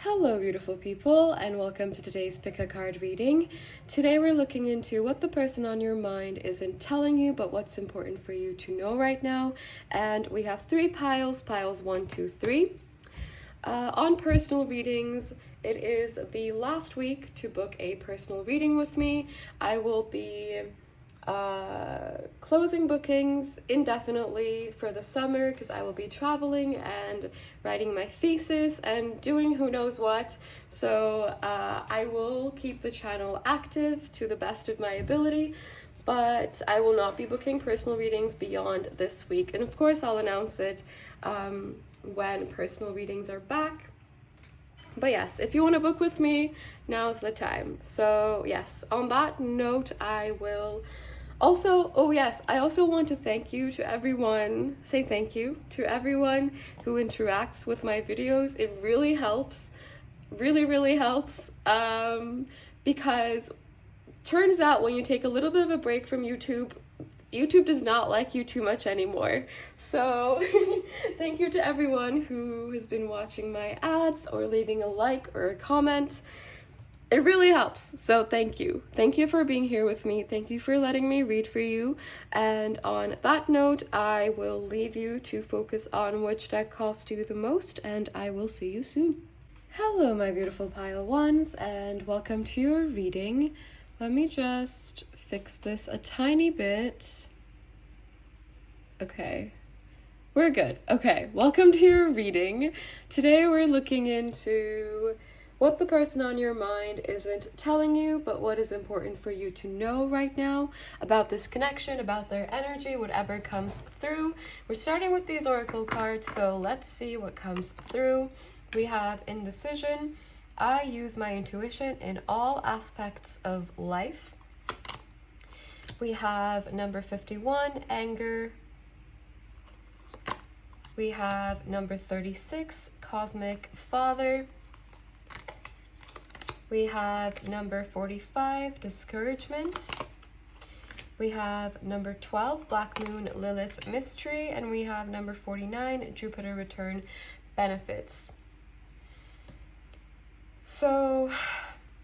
Hello beautiful people, and welcome to today's pick a card reading. Today we're looking into what the person on your mind isn't telling you but what's important for you to know right now. And we have three piles 1, 2, 3. On personal readings, it is the last week to book a personal reading with me. I will be closing bookings indefinitely for the summer because I will be traveling and writing my thesis and doing who knows what. So I will keep the channel active to the best of my ability, but I will not be booking personal readings beyond this week. And of course I'll announce it when personal readings are back. But yes, if you want to book with me, now's the time. So yes, on that note, I will also, I also want to thank you to everyone, say thank you to everyone who interacts with my videos. It really helps, really helps, because turns out when you take a little bit of a break from YouTube does not like you too much anymore. So thank you to everyone who has been watching my ads or leaving a like or a comment. It really helps. So thank you. Thank you for being here with me. Thank you for letting me read for you. And on that note, I will leave you to focus on which deck calls to you the most, and I will see you soon. Hello, my beautiful pile ones, and welcome to your reading. Let me just fix this a tiny bit. Okay, we're good. Okay, welcome to your reading. Today we're looking into what the person on your mind isn't telling you, but what is important for you to know right now about this connection, about their energy, whatever comes through. We're starting with these oracle cards, so let's see what comes through. We have indecision. I use my intuition in all aspects of life. We have number 51, anger. We have number 36, cosmic father. We have number 45, discouragement. We have number 12, black moon, Lilith, mystery. And we have number 49, Jupiter return, benefits. So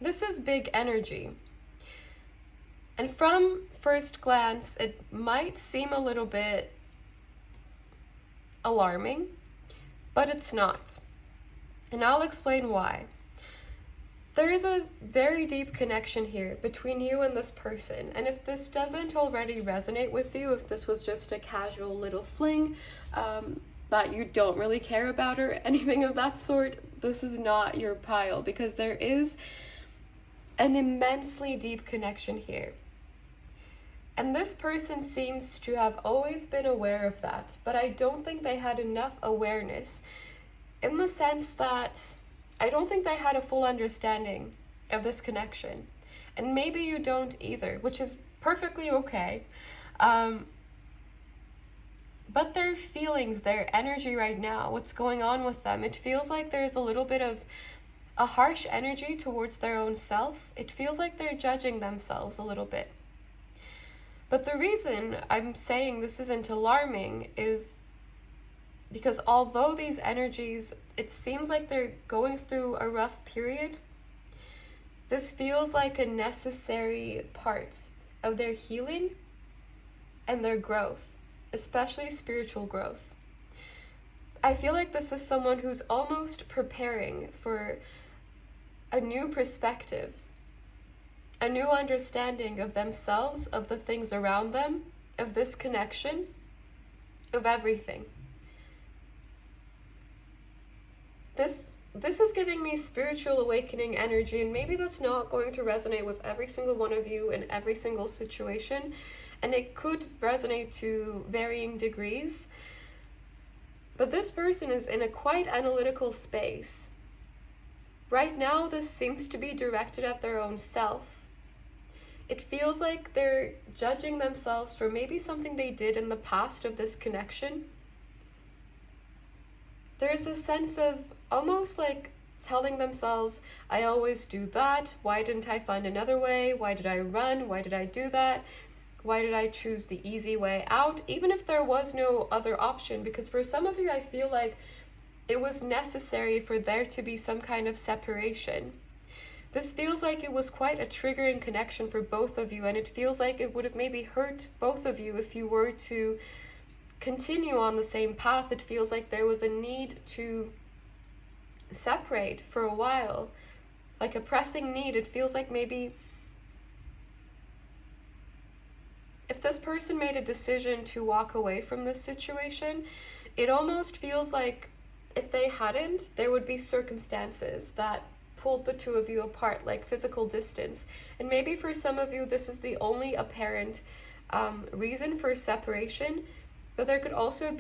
this is big energy. And from first glance, it might seem a little bit alarming, but it's not. And I'll explain why. There is a very deep connection here between you and this person. And if this doesn't already resonate with you, if this was just a casual little fling that you don't really care about or anything of that sort, this is not your pile, because there is an immensely deep connection here. And this person seems to have always been aware of that, but I don't think they had enough awareness, in the sense that I don't think they had a full understanding of this connection. And maybe you don't either, which is perfectly okay. But their feelings, their energy right now, what's going on with them, it feels like there's a little bit of a harsh energy towards their own self. It feels like they're judging themselves a little bit. But the reason I'm saying this isn't alarming is because although these energies, it seems like they're going through a rough period, this feels like a necessary part of their healing and their growth, especially spiritual growth. I feel like this is someone who's almost preparing for a new perspective, a new understanding of themselves, of the things around them, of this connection, of everything. This is giving me spiritual awakening energy, and maybe that's not going to resonate with every single one of you in every single situation, and it could resonate to varying degrees. But this person is in a quite analytical space. Right now, this seems to be directed at their own self. It feels like they're judging themselves for maybe something they did in the past of this connection. There's a sense of almost like telling themselves, I always do that. Why didn't I find another way? Why did I run? Why did I do that? Why did I choose the easy way out? Even if there was no other option, because for some of you, I feel like it was necessary for there to be some kind of separation. This feels like it was quite a triggering connection for both of you, and it feels like it would have maybe hurt both of you if you were to continue on the same path. It feels like there was a need to separate for a while, like a pressing need. It feels like maybe if this person made a decision to walk away from this situation, it almost feels like if they hadn't, there would be circumstances that pulled the two of you apart, like physical distance. And maybe for some of you, this is the only apparent reason for separation, but there could have also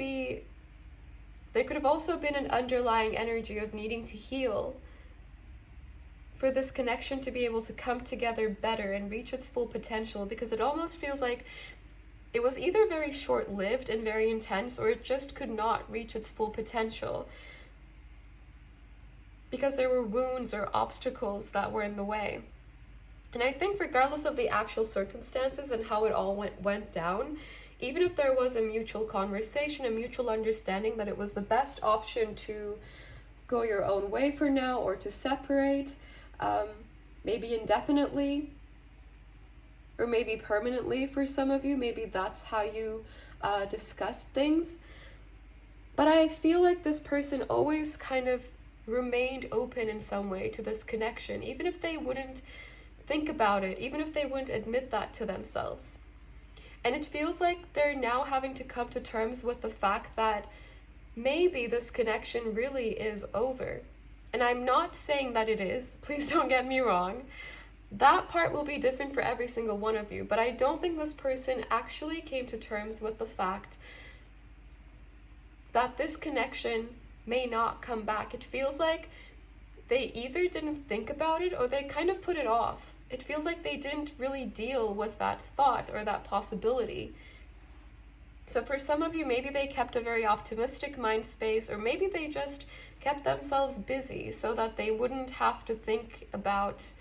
been an underlying energy of needing to heal for this connection to be able to come together better and reach its full potential, because it almost feels like it was either very short-lived and very intense, or it just could not reach its full potential because there were wounds or obstacles that were in the way. And I think regardless of the actual circumstances and how it all went down, even if there was a mutual conversation, a mutual understanding that it was the best option to go your own way for now, or to separate, maybe indefinitely, or maybe permanently for some of you. Maybe that's how you discussed things. But I feel like this person always kind of remained open in some way to this connection, even if they wouldn't think about it, even if they wouldn't admit that to themselves. And it feels like they're now having to come to terms with the fact that maybe this connection really is over. And I'm not saying that it is, please don't get me wrong. That part will be different for every single one of you, but I don't think this person actually came to terms with the fact that this connection may not come back. It feels like they either didn't think about it or they kind of put it off. It feels like they didn't really deal with that thought or that possibility. So for some of you, maybe they kept a very optimistic mind space, or maybe they just kept themselves busy so that they wouldn't have to think about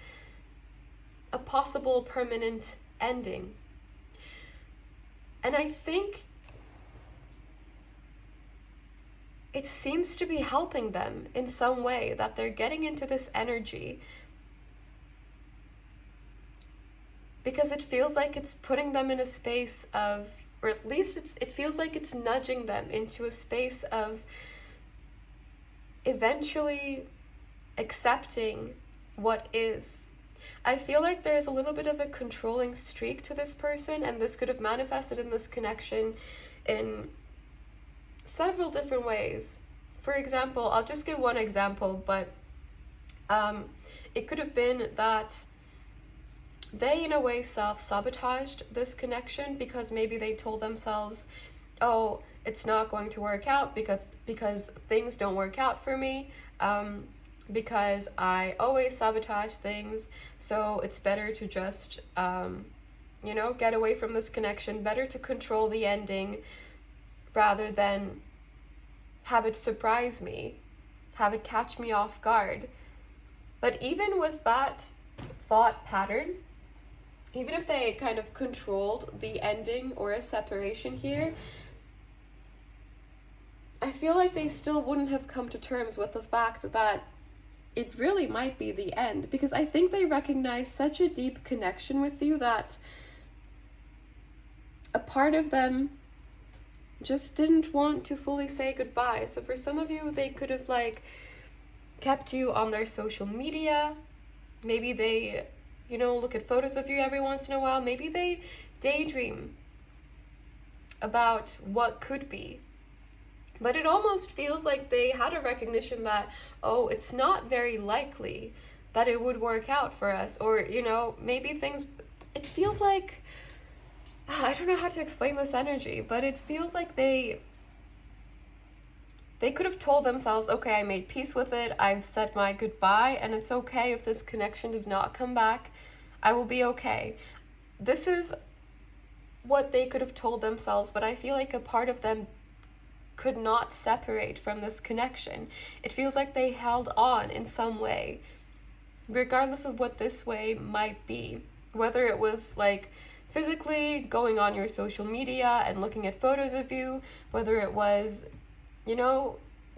a possible permanent ending. And I think it seems to be helping them in some way, that they're getting into this energy, because it feels like it's putting them in a space of, or at least it feels like it's nudging them into a space of eventually accepting what is. I feel like there's a little bit of a controlling streak to this person, and this could have manifested in this connection in several different ways. For example, I'll just give one example, but it could have been that they in a way self-sabotaged this connection, because maybe they told themselves, oh, it's not going to work out because things don't work out for me, because I always sabotage things, so it's better to just get away from this connection, better to control the ending rather than have it surprise me, have it catch me off guard. But even with that thought pattern, even if they kind of controlled the ending or a separation here, I feel like they still wouldn't have come to terms with the fact that it really might be the end, because I think they recognize such a deep connection with you that a part of them just didn't want to fully say goodbye. So for some of you, they could have kept you on their social media. Maybe they, look at photos of you every once in a while. Maybe they daydream about what could be. But it almost feels like they had a recognition that, oh, it's not very likely that it would work out for us. Or, maybe things, it feels like, I don't know how to explain this energy, but it feels like they could have told themselves, okay, I made peace with it, I've said my goodbye, and it's okay if this connection does not come back. I will be okay. This is what they could have told themselves, but I feel like a part of them could not separate from this connection. It feels like they held on in some way, regardless of what this way might be. Whether it was physically going on your social media and looking at photos of you, whether it was,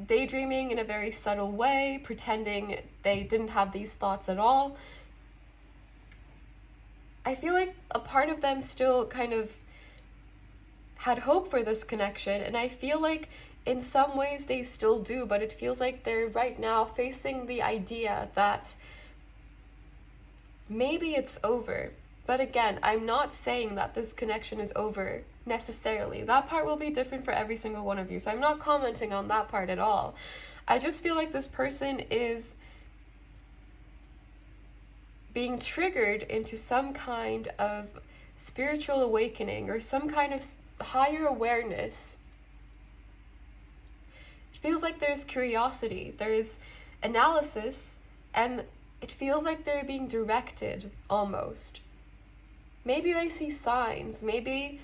daydreaming in a very subtle way, pretending they didn't have these thoughts at all. I feel like a part of them still kind of had hope for this connection, and I feel like in some ways they still do, but it feels like they're right now facing the idea that maybe it's over. But again, I'm not saying that this connection is over necessarily. That part will be different for every single one of you, so I'm not commenting on that part at all. I just feel like this person is being triggered into some kind of spiritual awakening or some kind of higher awareness. It feels like there's curiosity, there's analysis, and it feels like they're being directed almost. Maybe they see signs, maybe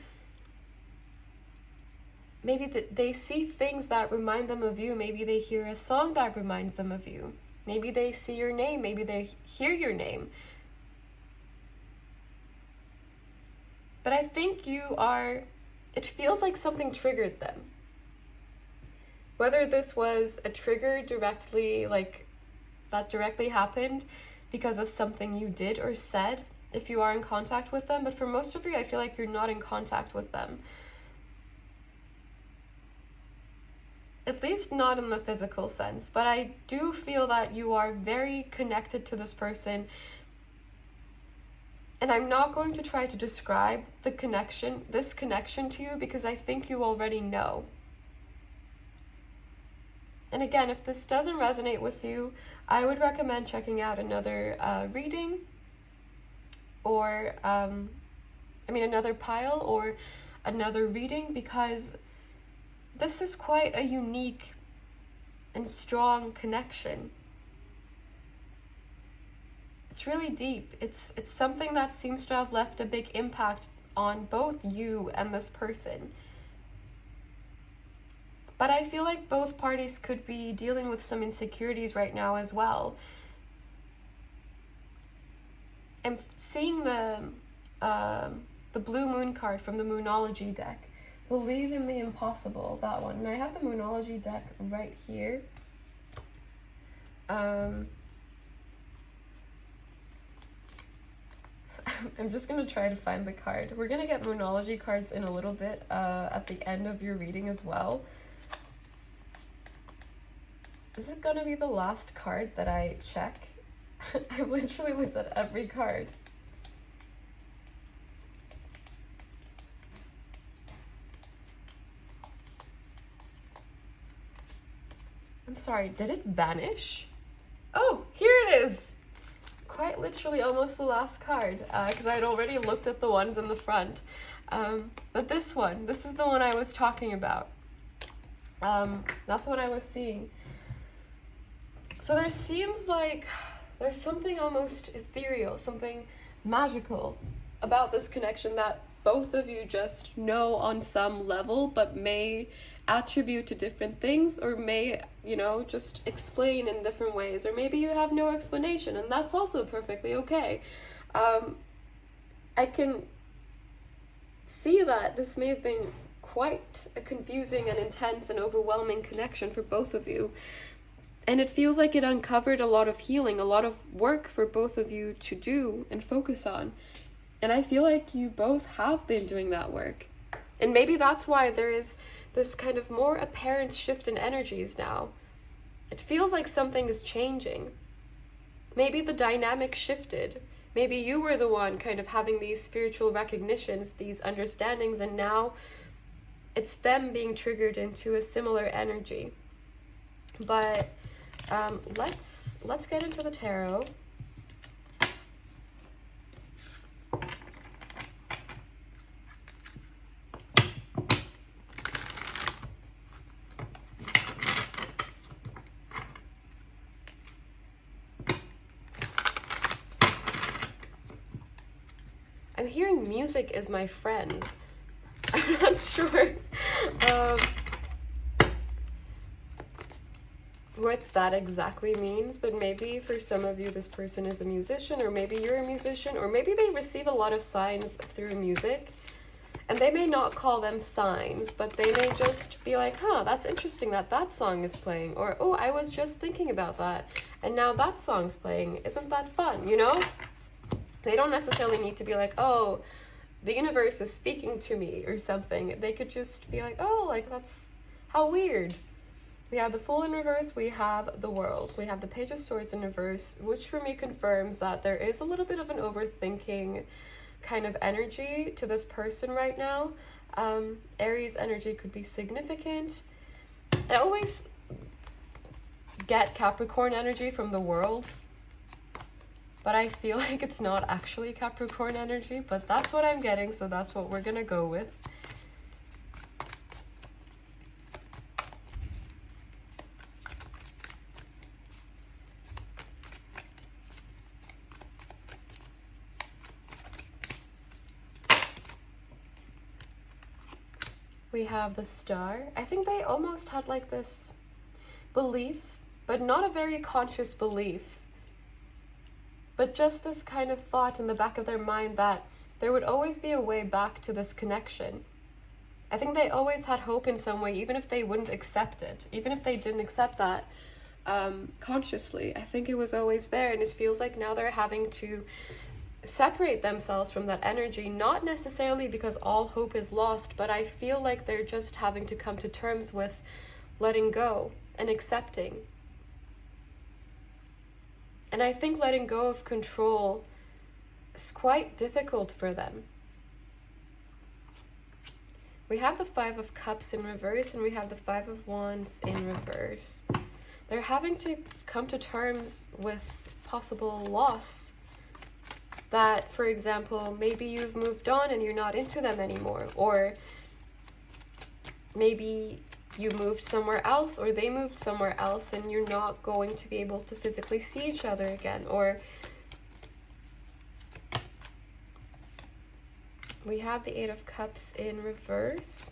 they see things that remind them of you, maybe they hear a song that reminds them of you. Maybe they see your name, maybe they hear your name. But I think it feels like something triggered them. Whether this was a trigger directly, like that directly happened because of something you did or said, if you are in contact with them, but for most of you, I feel like you're not in contact with them. At least not in the physical sense, but I do feel that you are very connected to this person. And I'm not going to try to describe this connection to you, because I think you already know. And again, if this doesn't resonate with you, I would recommend checking out another reading, or another pile or another reading, because this is quite a unique and strong connection. It's really deep. It's something that seems to have left a big impact on both you and this person. But I feel like both parties could be dealing with some insecurities right now as well. I'm seeing the blue moon card from the Moonology deck. Believe in the impossible, that one. And I have the Moonology deck right here. I'm just going to try to find the card. We're going to get Moonology cards in a little bit at the end of your reading as well. Is it going to be the last card that I check? I literally looked at every card. I'm sorry, did it vanish? Oh, here it is! Quite literally almost the last card, because I had already looked at the ones in the front. But this is the one I was talking about. That's what I was seeing. So there seems like there's something almost ethereal, something magical about this connection that both of you just know on some level, but may attribute to different things, or may, just explain in different ways, or maybe you have no explanation, and that's also perfectly okay. I can see that this may have been quite a confusing and intense and overwhelming connection for both of you. And it feels like it uncovered a lot of healing, a lot of work for both of you to do and focus on. And I feel like you both have been doing that work. And maybe that's why there is this kind of more apparent shift in energies now. It feels like something is changing. Maybe the dynamic shifted. Maybe you were the one kind of having these spiritual recognitions, these understandings, and now it's them being triggered into a similar energy. But let's get into the tarot. I'm hearing music is my friend. I'm not sure what that exactly means, but maybe for some of you this person is a musician, or maybe you're a musician, or maybe they receive a lot of signs through music. And they may not call them signs, but they may just be like, huh, that's interesting that that song is playing. Or, oh, I was just thinking about that, and now that song's playing. Isn't that fun, you know? They don't necessarily need to be like, oh, the universe is speaking to me or something. They could just be like, oh, like, that's how weird. We have the Fool in reverse, we have the World. We have the Page of Swords in reverse, which for me confirms that there is a little bit of an overthinking kind of energy to this person right now. Aries energy could be significant. I always get Capricorn energy from the World, but I feel like it's not actually Capricorn energy, but that's what I'm getting, so that's what we're gonna go with. We have the Star. I think they almost had like this belief, but not a very conscious belief, but just this kind of thought in the back of their mind that there would always be a way back to this connection. I think they always had hope in some way, even if they wouldn't accept it, even if they didn't accept that consciously. I think it was always there, and it feels like now they're having to separate themselves from that energy, not necessarily because all hope is lost, but I feel like they're just having to come to terms with letting go and accepting. And I think letting go of control is quite difficult for them. We have the Five of Cups in reverse, and we have the Five of Wands in reverse. They're having to come to terms with possible loss. That, for example, maybe you've moved on and you're not into them anymore, or maybe you moved somewhere else, or they moved somewhere else, and you're not going to be able to physically see each other again. Or we have the Eight of Cups in reverse.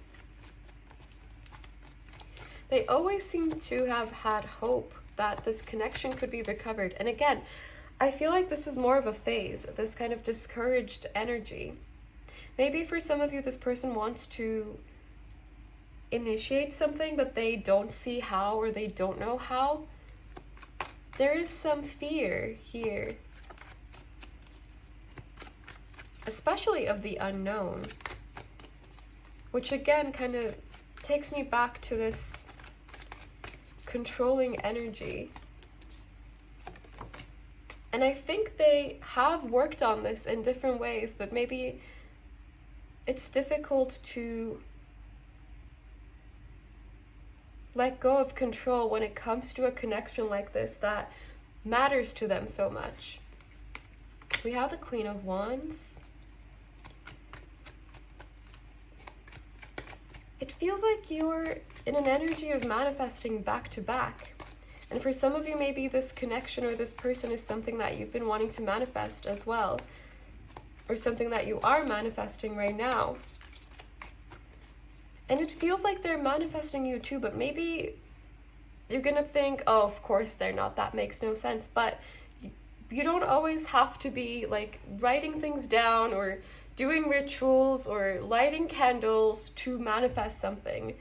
They always seem to have had hope that this connection could be recovered. And again, I feel like this is more of a phase, this kind of discouraged energy. Maybe for some of you, this person wants to initiate something, but they don't see how, or they don't know how. There is some fear here, especially of the unknown, which again kind of takes me back to this controlling energy. And I think they have worked on this in different ways, but maybe it's difficult to let go of control when it comes to a connection like this that matters to them so much. We have the Queen of Wands. It feels like you're in an energy of manifesting back to back. And for some of you, maybe this connection or this person is something that you've been wanting to manifest as well, or something that you are manifesting right now. And it feels like they're manifesting you too, but maybe you're gonna think, oh, of course they're not, that makes no sense. But you don't always have to be like writing things down or doing rituals or lighting candles to manifest something.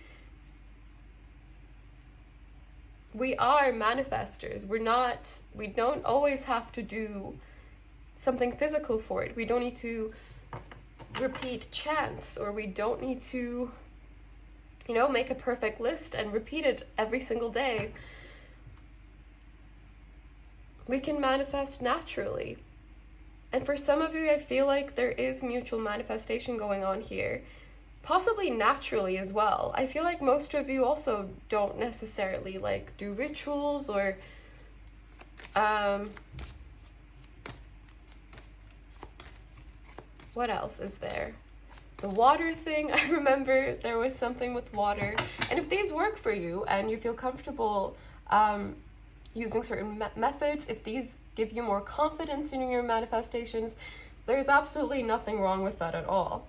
We are manifestors. We don't always have to do something physical for it. We don't need to repeat chants, or we don't need to, make a perfect list and repeat it every single day. We can manifest naturally. And for some of you, I feel like there is mutual manifestation going on here. Possibly naturally as well. I feel like most of you also don't necessarily do rituals or what else is there? The water thing. I remember there was something with water. And if these work for you and you feel comfortable using certain methods, if these give you more confidence in your manifestations, there's absolutely nothing wrong with that at all.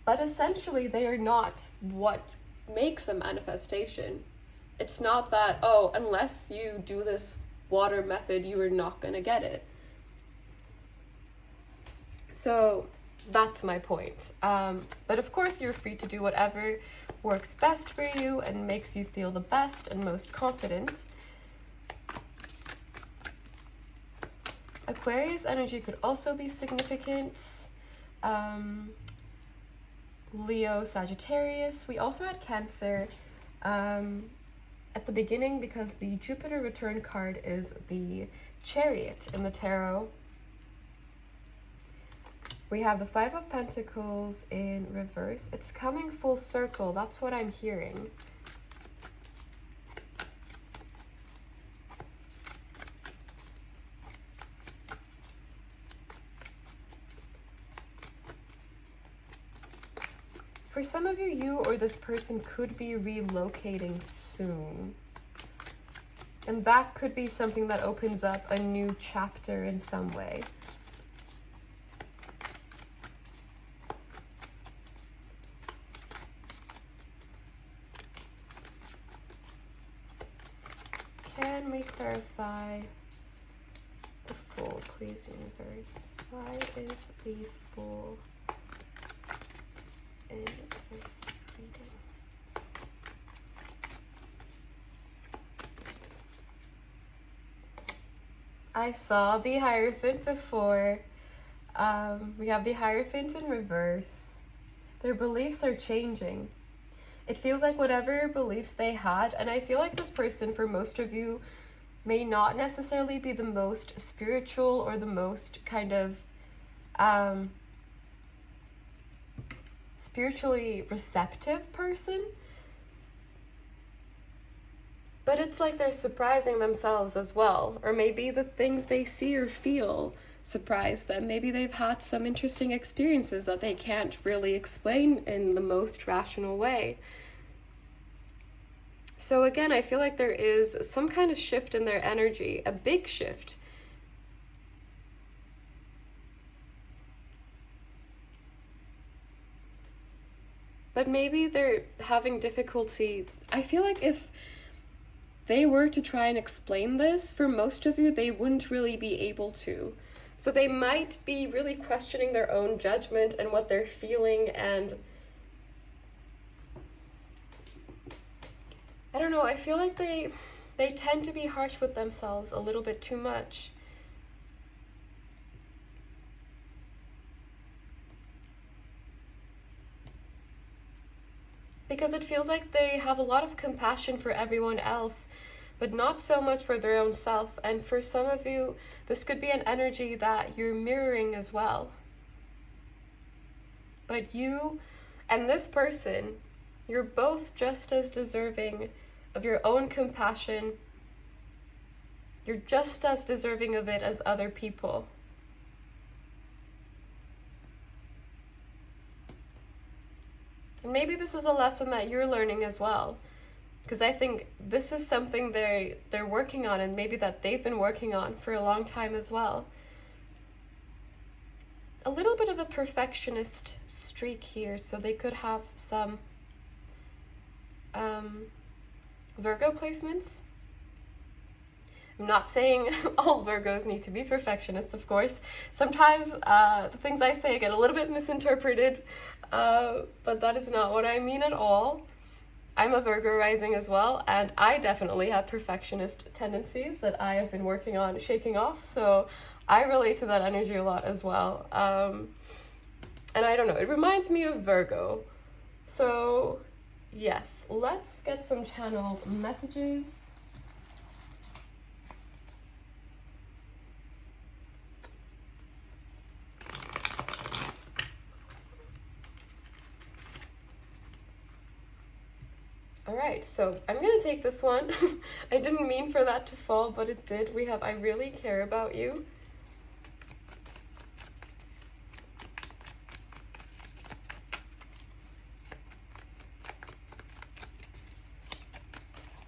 But essentially, they are not what makes a manifestation. It's not that, oh, unless you do this water method, you are not going to get it. So That's my point. But of course, you're free to do whatever works best for you and makes you feel the best and most confident. Aquarius energy could also be significant. Leo, Sagittarius. We also had Cancer at the beginning because the Jupiter return card is the Chariot in the tarot. We have the Five of Pentacles in reverse. It's coming full circle. That's what I'm hearing. For some of you, you or this person could be relocating soon. And that could be something that opens up a new chapter in some way. Can we clarify the Fool, please, universe? Why is the Fool in this reading? I saw the Hierophant before. We have the Hierophant in reverse. Their beliefs are changing. It feels like whatever beliefs they had, and I feel like this person, for most of you, may not necessarily be the most spiritual or the most kind of spiritually receptive person. But it's like they're surprising themselves as well. Or maybe the things they see or feel surprise them. Maybe they've had some interesting experiences that they can't really explain in the most rational way. So again, I feel like there is some kind of shift in their energy, a big shift. But maybe they're having difficulty. I feel like if they were to try and explain this, for most of you, they wouldn't really be able to. So they might be really questioning their own judgment and what they're feeling, and I don't know, I feel like they tend to be harsh with themselves a little bit too much. Because it feels like they have a lot of compassion for everyone else, but not so much for their own self. And for some of you, this could be an energy that you're mirroring as well. But you and this person, you're both just as deserving of your own compassion. You're just as deserving of it as other people. And maybe this is a lesson that you're learning as well, because I think this is something they're working on, and maybe that they've been working on for a long time as well. A little bit of a perfectionist streak here, so they could have some Virgo placements. I'm not saying all Virgos need to be perfectionists, of course. Sometimes the things I say get a little bit misinterpreted, but that is not what I mean at all. I'm a Virgo rising as well, and I definitely have perfectionist tendencies that I have been working on shaking off, so I relate to that energy a lot as well. And I don't know, it reminds me of Virgo. So yes, let's get some channeled messages. All right, so I'm gonna take this one. I didn't mean for that to fall, but it did. We have I really care about you.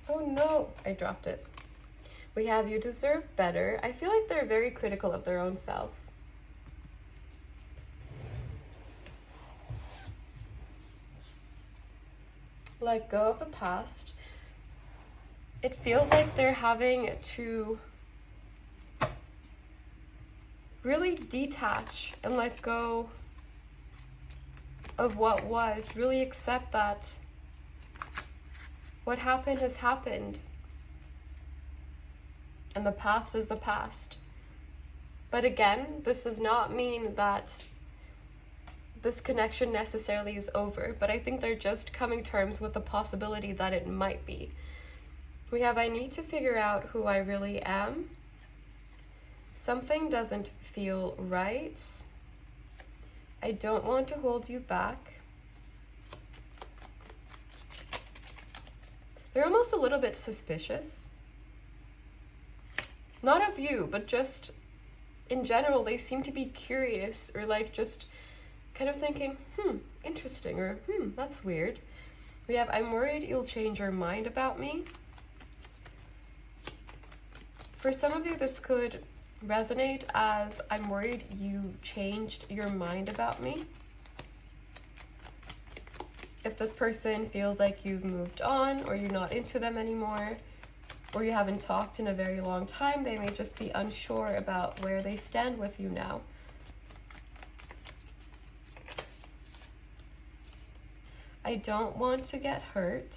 Oh no, I dropped it. We have you deserve better. I feel like they're very critical of their own self. Let go of the past. It feels like they're having to really detach and let go of what was. Really accept that what happened has happened. And the past is the past. But again, this does not mean that this connection necessarily is over, but I think they're just coming to terms with the possibility that it might be. We have, I need to figure out who I really am. Something doesn't feel right. I don't want to hold you back. They're almost a little bit suspicious. Not of you, but just in general, they seem to be curious, or like just kind of thinking, interesting, or that's weird. We have, I'm worried you'll change your mind about me. For some of you, this could resonate as, I'm worried you changed your mind about me. If this person feels like you've moved on, or you're not into them anymore, or you haven't talked in a very long time, they may just be unsure about where they stand with you now. I don't want to get hurt.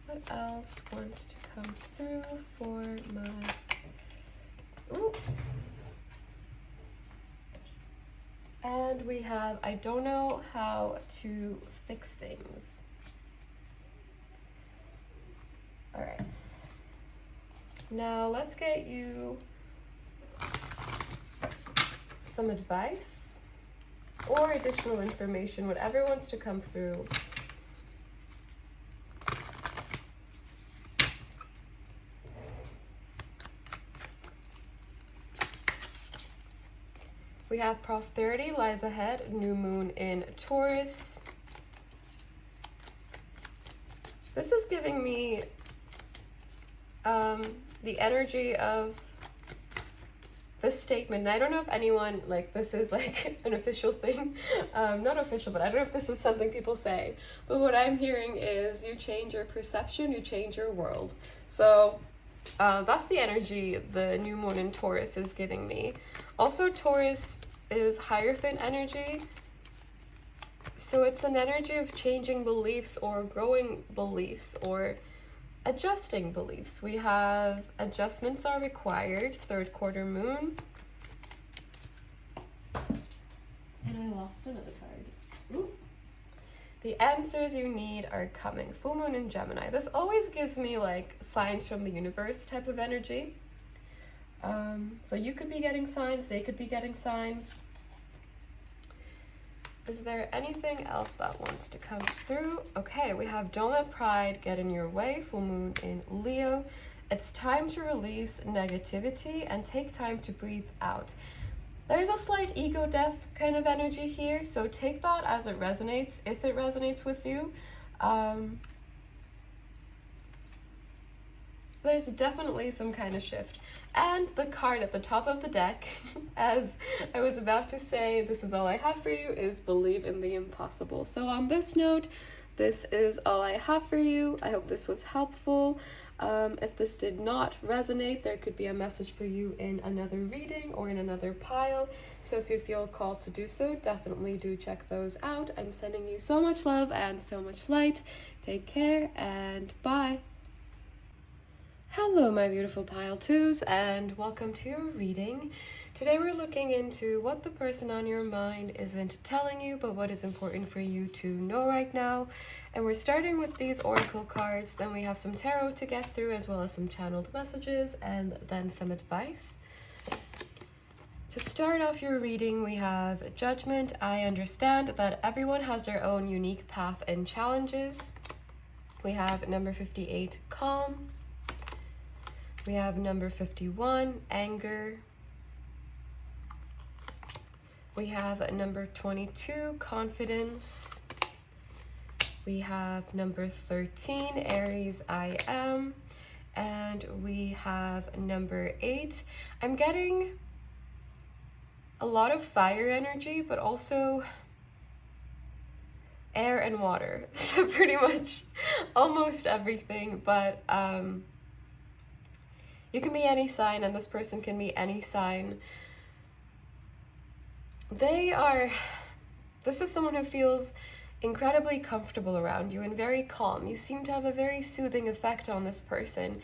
What else wants to come through for my... Ooh. And we have, I don't know how to fix things. All right. Now let's get you some advice or additional information, whatever wants to come through. We have prosperity lies ahead, new moon in Taurus. This is giving me the energy of this statement. And I don't know if anyone, like, this is like an official thing. Not official, but I don't know if this is something people say. But what I'm hearing is you change your perception, you change your world. So that's the energy the new moon in Taurus is giving me. Also, Taurus is Hierophant energy. So it's an energy of changing beliefs or growing beliefs or adjusting beliefs. We have adjustments are required, third quarter moon. And I lost another card. Ooh. The answers you need are coming. Full moon in Gemini. This always gives me like signs from the universe type of energy. So you could be getting signs, they could be getting signs. Is there anything else that wants to come through? Okay, we have don't let pride get in your way, full moon in Leo. It's time to release negativity and take time to breathe out. There's a slight ego death kind of energy here, so take that as it resonates, if it resonates with you. There's definitely some kind of shift. And the card at the top of the deck, as I was about to say, this is all I have for you, is believe in the impossible. So on this note, this is all I have for you. I hope this was helpful. If this did not resonate, there could be a message for you in another reading or in another pile. So if you feel called to do so, definitely do check those out. I'm sending you so much love and so much light. Take care and bye. Hello, my beautiful pile twos, and welcome to your reading. Today we're looking into what the person on your mind isn't telling you, but what is important for you to know right now. And we're starting with these oracle cards, then we have some tarot to get through, as well as some channeled messages, and then some advice. To start off your reading, we have Judgment. I understand that everyone has their own unique path and challenges. We have number 58, Calm. We have number 51, Anger. We have number 22, Confidence. We have number 13, Aries, I Am. And we have number 8. I'm getting a lot of fire energy, but also air and water. So pretty much almost everything, but you can be any sign, and this person can be any sign. This is someone who feels incredibly comfortable around you and very calm. You seem to have a very soothing effect on this person.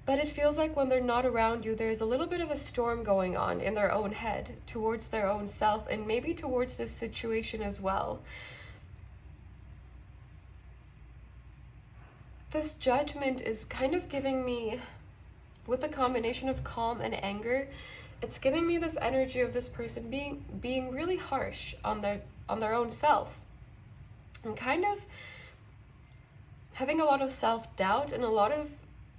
But it feels like when they're not around you, there's a little bit of a storm going on in their own head, towards their own self, and maybe towards this situation as well. This Judgment is kind of giving me, with a combination of calm and anger, it's giving me this energy of this person being really harsh on their own self, and kind of having a lot of self-doubt and a lot of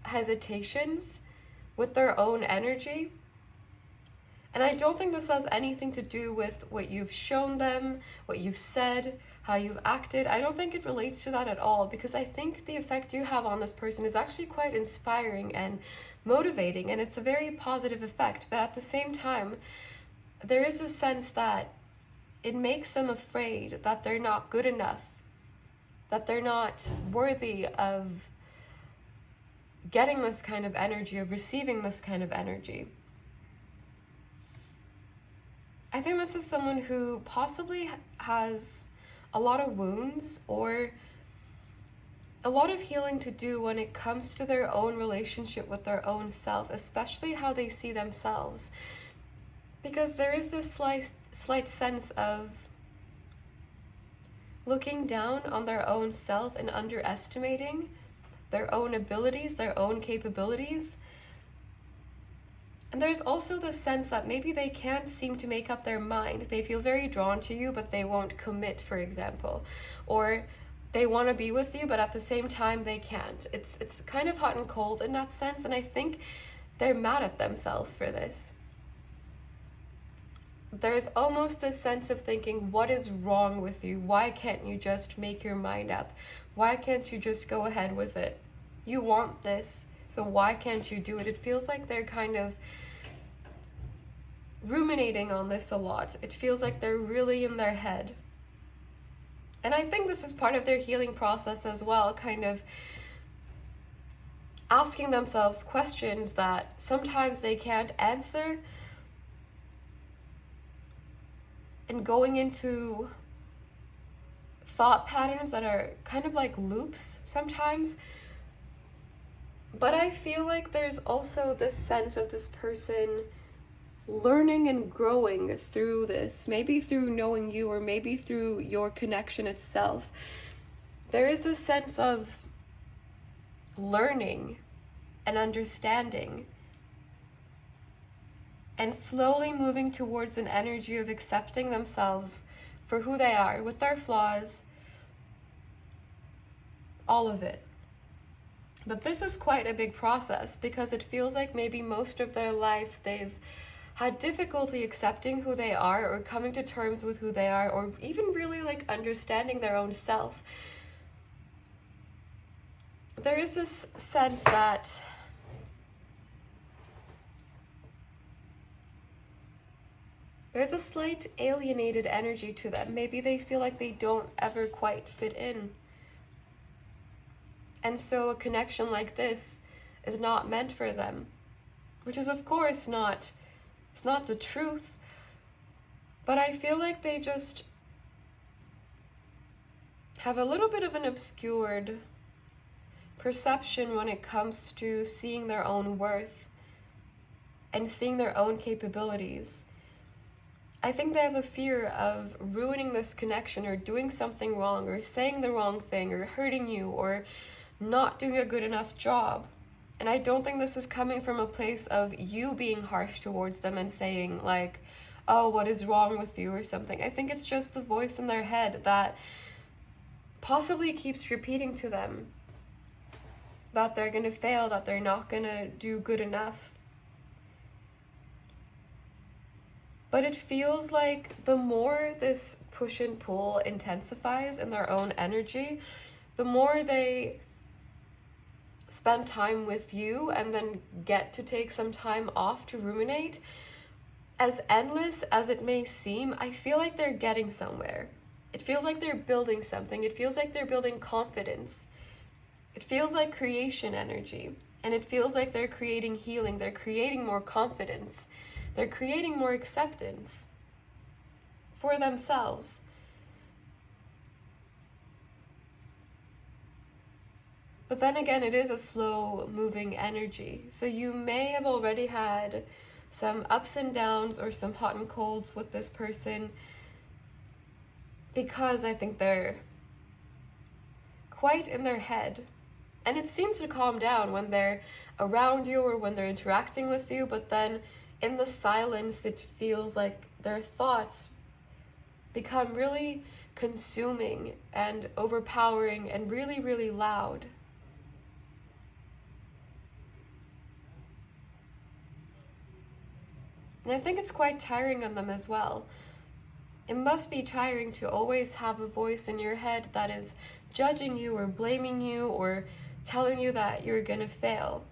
hesitations with their own energy. And I don't think this has anything to do with what you've shown them, what you've said, how you've acted. I don't think it relates to that at all, because I think the effect you have on this person is actually quite inspiring and motivating, and it's a very positive effect. But at the same time, there is a sense that it makes them afraid that they're not good enough, that they're not worthy of getting this kind of energy, of receiving this kind of energy. I think this is someone who possibly has a lot of wounds or a lot of healing to do when it comes to their own relationship with their own self, especially how they see themselves. Because there is this slight sense of looking down on their own self and underestimating their own abilities, their own capabilities. And there's also the sense that maybe they can't seem to make up their mind. They feel very drawn to you, but they won't commit, for example. Or they want to be with you, but at the same time they can't. It's kind of hot and cold in that sense, and I think they're mad at themselves for this. There's almost this sense of thinking, what is wrong with you? Why can't you just make your mind up? Why can't you just go ahead with it? You want this, so why can't you do it? It feels like they're kind of ruminating on this a lot. It feels like they're really in their head. And I think this is part of their healing process as well, kind of asking themselves questions that sometimes they can't answer, and going into thought patterns that are kind of like loops sometimes. But I feel like there's also this sense of this person learning and growing through this, maybe through knowing you, or maybe through your connection itself. There is a sense of learning and understanding, and slowly moving towards an energy of accepting themselves for who they are, with their flaws, all of it. But this is quite a big process, because it feels like maybe most of their life they've had difficulty accepting who they are, or coming to terms with who they are, or even really like understanding their own self. There is this sense that there's a slight alienated energy to them. Maybe they feel like they don't ever quite fit in. And so a connection like this is not meant for them, which is of course it's not the truth, but I feel like they just have a little bit of an obscured perception when it comes to seeing their own worth and seeing their own capabilities. I think they have a fear of ruining this connection, or doing something wrong, or saying the wrong thing, or hurting you, or not doing a good enough job. And I don't think this is coming from a place of you being harsh towards them and saying like, oh, what is wrong with you, or something. I think it's just the voice in their head that possibly keeps repeating to them that they're gonna fail, that they're not gonna do good enough. But it feels like the more this push and pull intensifies in their own energy, the more they spend time with you and then get to take some time off to ruminate. As endless as it may seem, I feel like they're getting somewhere. It feels like they're building something. It feels like they're building confidence. It feels like creation energy. And it feels like they're creating healing. They're creating more confidence. They're creating more acceptance. for themselves. But then again, it is a slow moving energy. So you may have already had some ups and downs or some hot and colds with this person, because I think they're quite in their head. And it seems to calm down when they're around you or when they're interacting with you, but then in the silence, it feels like their thoughts become really consuming and overpowering and really, really loud. And I think it's quite tiring on them as well. It must be tiring to always have a voice in your head that is judging you or blaming you or telling you that you're gonna fail.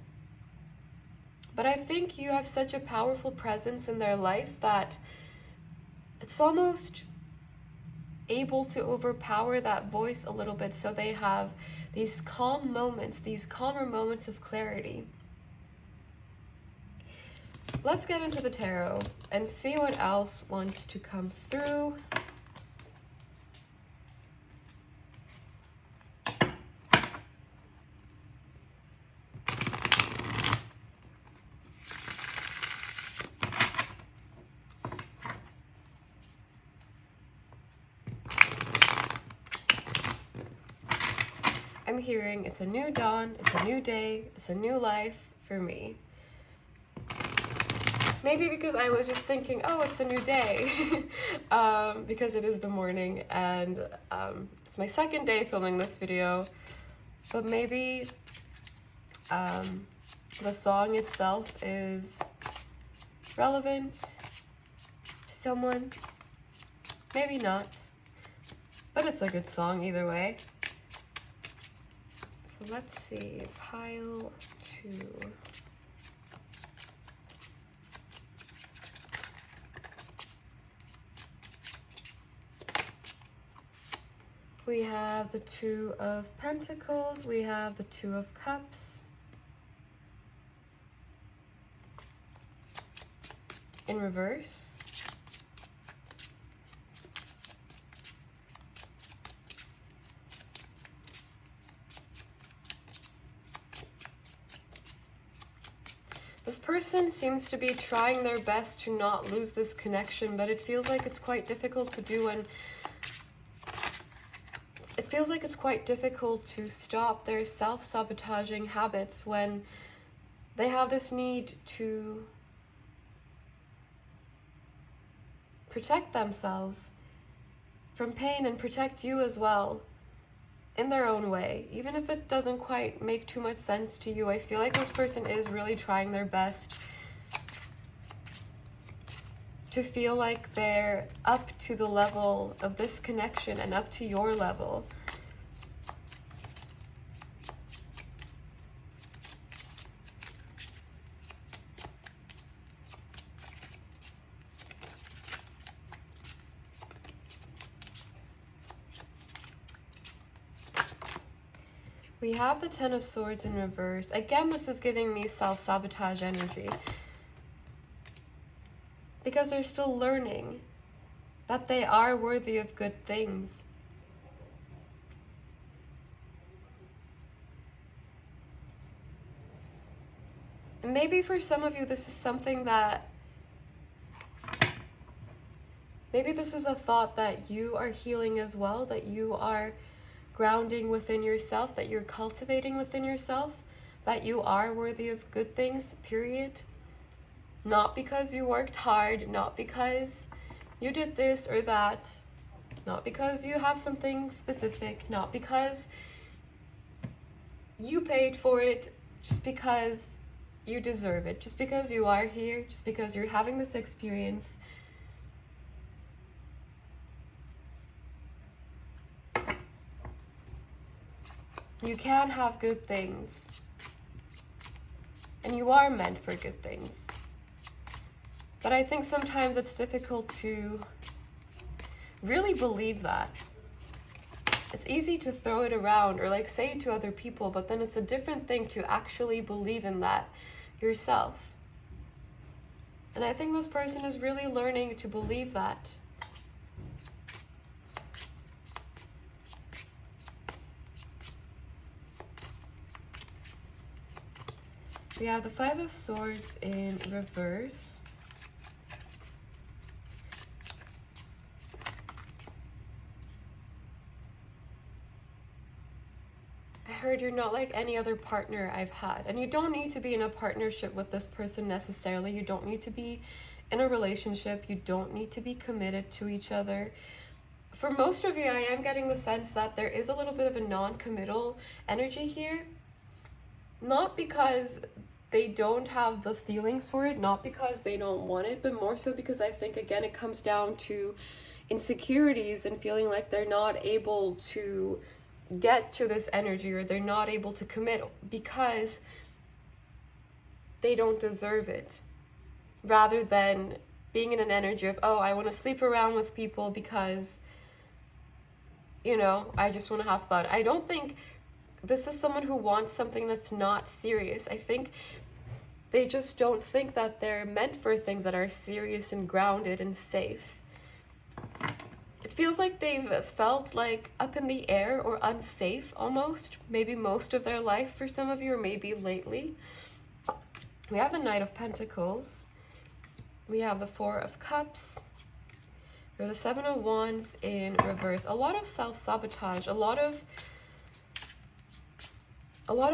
But I think you have such a powerful presence in their life that it's almost able to overpower that voice a little bit, so they have these calm moments, these calmer moments of clarity. Let's get into the tarot and see what else wants to come through. I'm hearing it's a new dawn, it's a new day, it's a new life for me. Maybe because I was just thinking, oh, it's a new day, because it is the morning and it's my second day filming this video. But maybe the song itself is relevant to someone. Maybe not, but it's a good song either way. So let's see, pile 2. We have the 2 of Pentacles, we have the 2 of Cups. In reverse. This person seems to be trying their best to not lose this connection, but it feels like it's quite difficult to do, and it feels like it's quite difficult to stop their self-sabotaging habits when they have this need to protect themselves from pain and protect you as well in their own way. Even if it doesn't quite make too much sense to you, I feel like this person is really trying their best to feel like they're up to the level of this connection and up to your level. We have the 10 of Swords in reverse. Again, this is giving me self-sabotage energy, because they're still learning that they are worthy of good things. And maybe for some of you, this is something that, maybe this is a thought that you are healing as well, that you are grounding within yourself, that you're cultivating within yourself, that you are worthy of good things, period. Not because you worked hard, not because you did this or that, not because you have something specific, not because you paid for it, just because you deserve it, just because you are here, just because you're having this experience. You can have good things, and you are meant for good things. But I think sometimes it's difficult to really believe that. It's easy to throw it around or like say it to other people, but then it's a different thing to actually believe in that yourself. And I think this person is really learning to believe that. We have the Five of Swords in reverse. I heard you're not like any other partner I've had. And you don't need to be in a partnership with this person necessarily. You don't need to be in a relationship. You don't need to be committed to each other. For most of you, I am getting the sense that there is a little bit of a non-committal energy here. Not because they don't have the feelings for it, not because they don't want it, but more so because I think, again, it comes down to insecurities and feeling like they're not able to get to this energy, or they're not able to commit because they don't deserve it, rather than being in an energy of, oh, I want to sleep around with people because, you know, I just want to have fun. I don't think this is someone who wants something that's not serious. I think they just don't think that they're meant for things that are serious and grounded and safe. It feels like they've felt like up in the air or unsafe almost, maybe most of their life for some of you, or maybe lately. We have the Knight of Pentacles. We have the Four of Cups. There's the Seven of Wands in reverse. A lot of self-sabotage, a lot of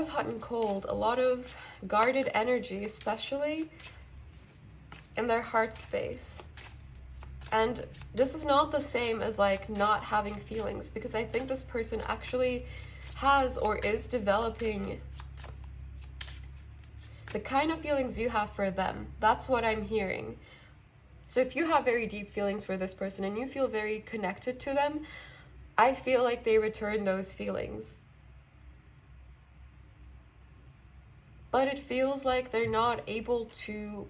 hot and cold, a lot of guarded energy, especially in their heart space. And this is not the same as like not having feelings, because I think this person actually has or is developing the kind of feelings you have for them. That's what I'm hearing. So if you have very deep feelings for this person and you feel very connected to them, I feel like they return those feelings. But it feels like they're not able to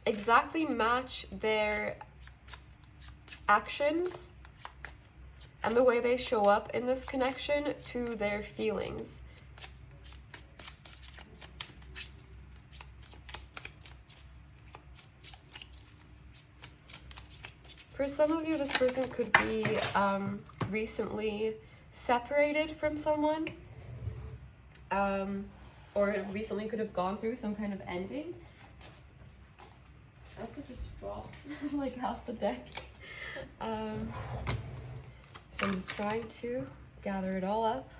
exactly match their actions and the way they show up in this connection to their feelings. For some of you, this person could be recently separated from someone, or recently could have gone through some kind of ending. I also just dropped like half the deck. So I'm just trying to gather it all up.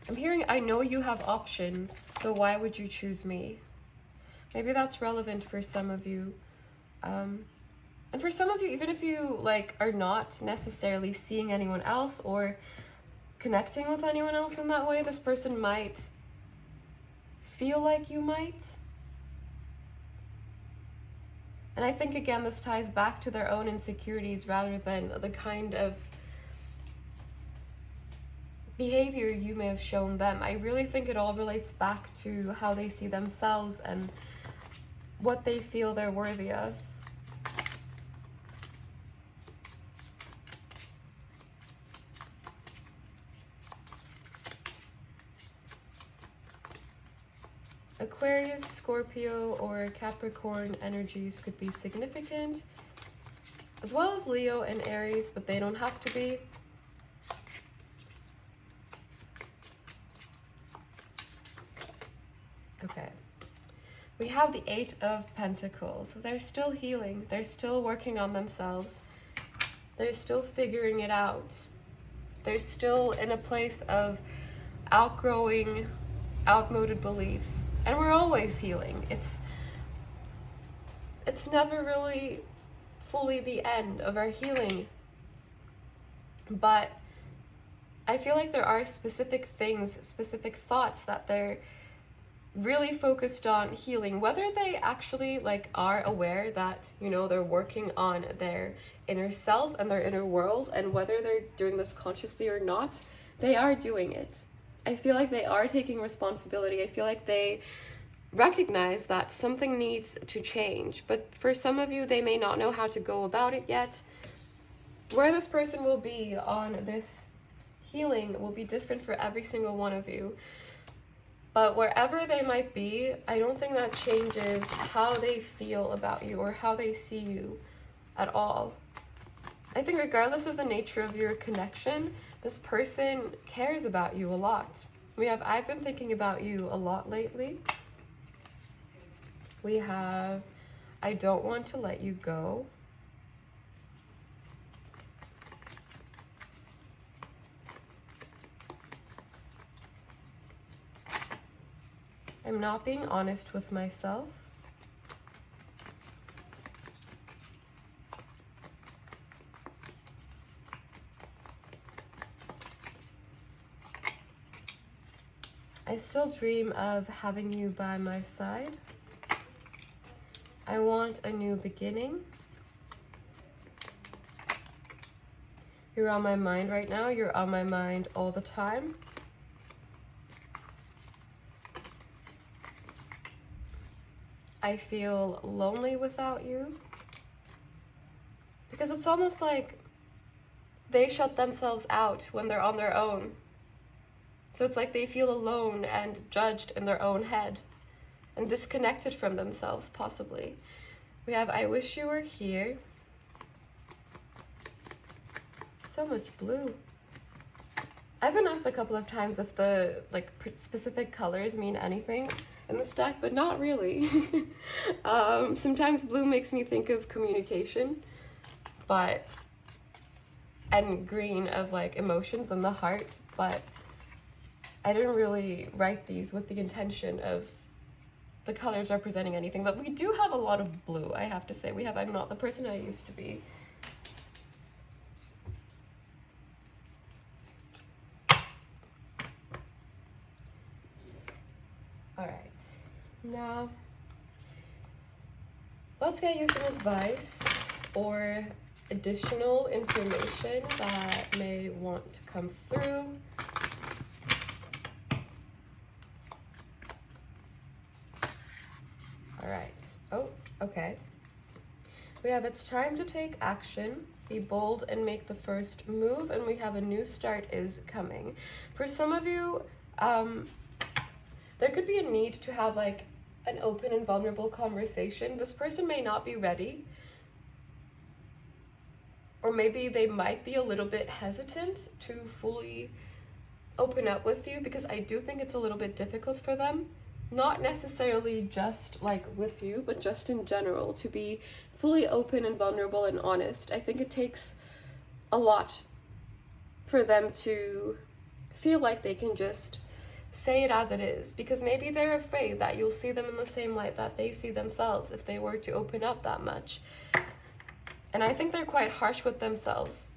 I'm hearing, I know you have options, so why would you choose me? Maybe that's relevant for some of you. And for some of you, even if you like are not necessarily seeing anyone else or connecting with anyone else in that way, this person might feel like you might. And I think, again, this ties back to their own insecurities rather than the kind of behavior you may have shown them. I really think it all relates back to how they see themselves and what they feel they're worthy of. Aquarius, Scorpio, or Capricorn energies could be significant, as well as Leo and Aries, but they don't have to be. Okay. We have the Eight of Pentacles. They're still healing. They're still working on themselves. They're still figuring it out. They're still in a place of outgrowing outmoded beliefs. And we're always healing. It's never really fully the end of our healing. But I feel like there are specific things, specific thoughts that they're really focused on healing, whether they actually like are aware that, you know, they're working on their inner self and their inner world, and whether they're doing this consciously or not, they are doing it. I feel like they are taking responsibility. I feel like they recognize that something needs to change, but for some of you, they may not know how to go about it yet. Where this person will be on this healing will be different for every single one of you. But wherever they might be, I don't think that changes how they feel about you or how they see you at all. I think regardless of the nature of your connection, this person cares about you a lot. We have, I've been thinking about you a lot lately. We have, I don't want to let you go. I'm not being honest with myself. I still dream of having you by my side. I want a new beginning. You're on my mind right now. You're on my mind all the time. I feel lonely without you. Because it's almost like they shut themselves out when they're on their own. So it's like they feel alone and judged in their own head and disconnected from themselves, possibly. We have, I wish you were here. So much blue. I've been asked a couple of times if the specific colors mean anything in this deck, but not really. Sometimes blue makes me think of communication, and green of like emotions and the heart, but I didn't really write these with the intention of the colors representing anything, but we do have a lot of blue, I have to say. We have, I'm not the person I used to be. All right, now let's get you some advice or additional information that may want to come through. All right. Oh, okay. We have, it's time to take action, be bold and make the first move, and we have a new start is coming. For some of you, there could be a need to have like an open and vulnerable conversation. This person may not be ready, or maybe they might be a little bit hesitant to fully open up with you, because I do think it's a little bit difficult for them. Not necessarily just like with you, but just in general, to be fully open and vulnerable and honest. I think it takes a lot for them to feel like they can just say it as it is, because maybe they're afraid that you'll see them in the same light that they see themselves if they were to open up that much. And I think they're quite harsh with themselves.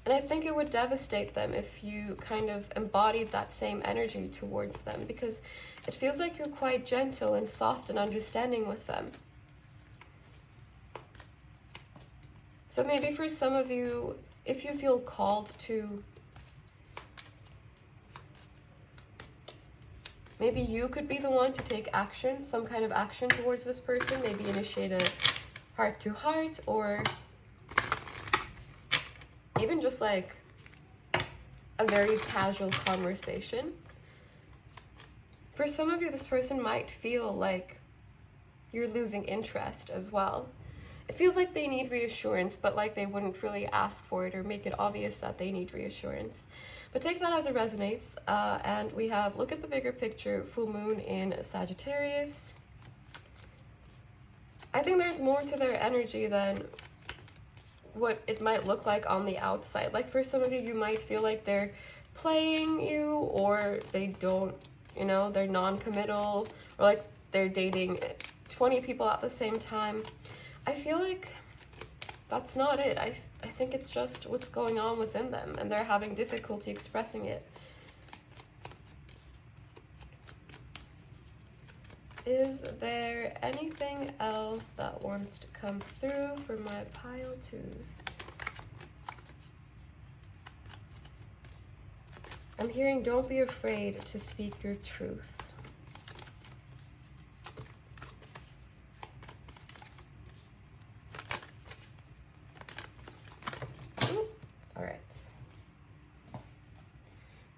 And I think it would devastate them if you kind of embodied that same energy towards them, because it feels like you're quite gentle and soft and understanding with them. So maybe for some of you, if you feel called to, maybe you could be the one to take action, some kind of action towards this person, maybe initiate a heart-to-heart, or even just like a very casual conversation. For some of you, this person might feel like you're losing interest as well. It feels like they need reassurance, but like they wouldn't really ask for it or make it obvious that they need reassurance. But take that as it resonates. And we have, look at the bigger picture, full moon in Sagittarius. I think there's more to their energy than what it might look like on the outside. Like for some of you, you might feel like they're playing you, or they don't, you know, they're non-committal, or like they're dating 20 people at the same time. I feel like that's not it. I think it's just what's going on within them, and they're having difficulty expressing it. Is there anything else that wants to come through for my pile twos? I'm hearing, don't be afraid to speak your truth.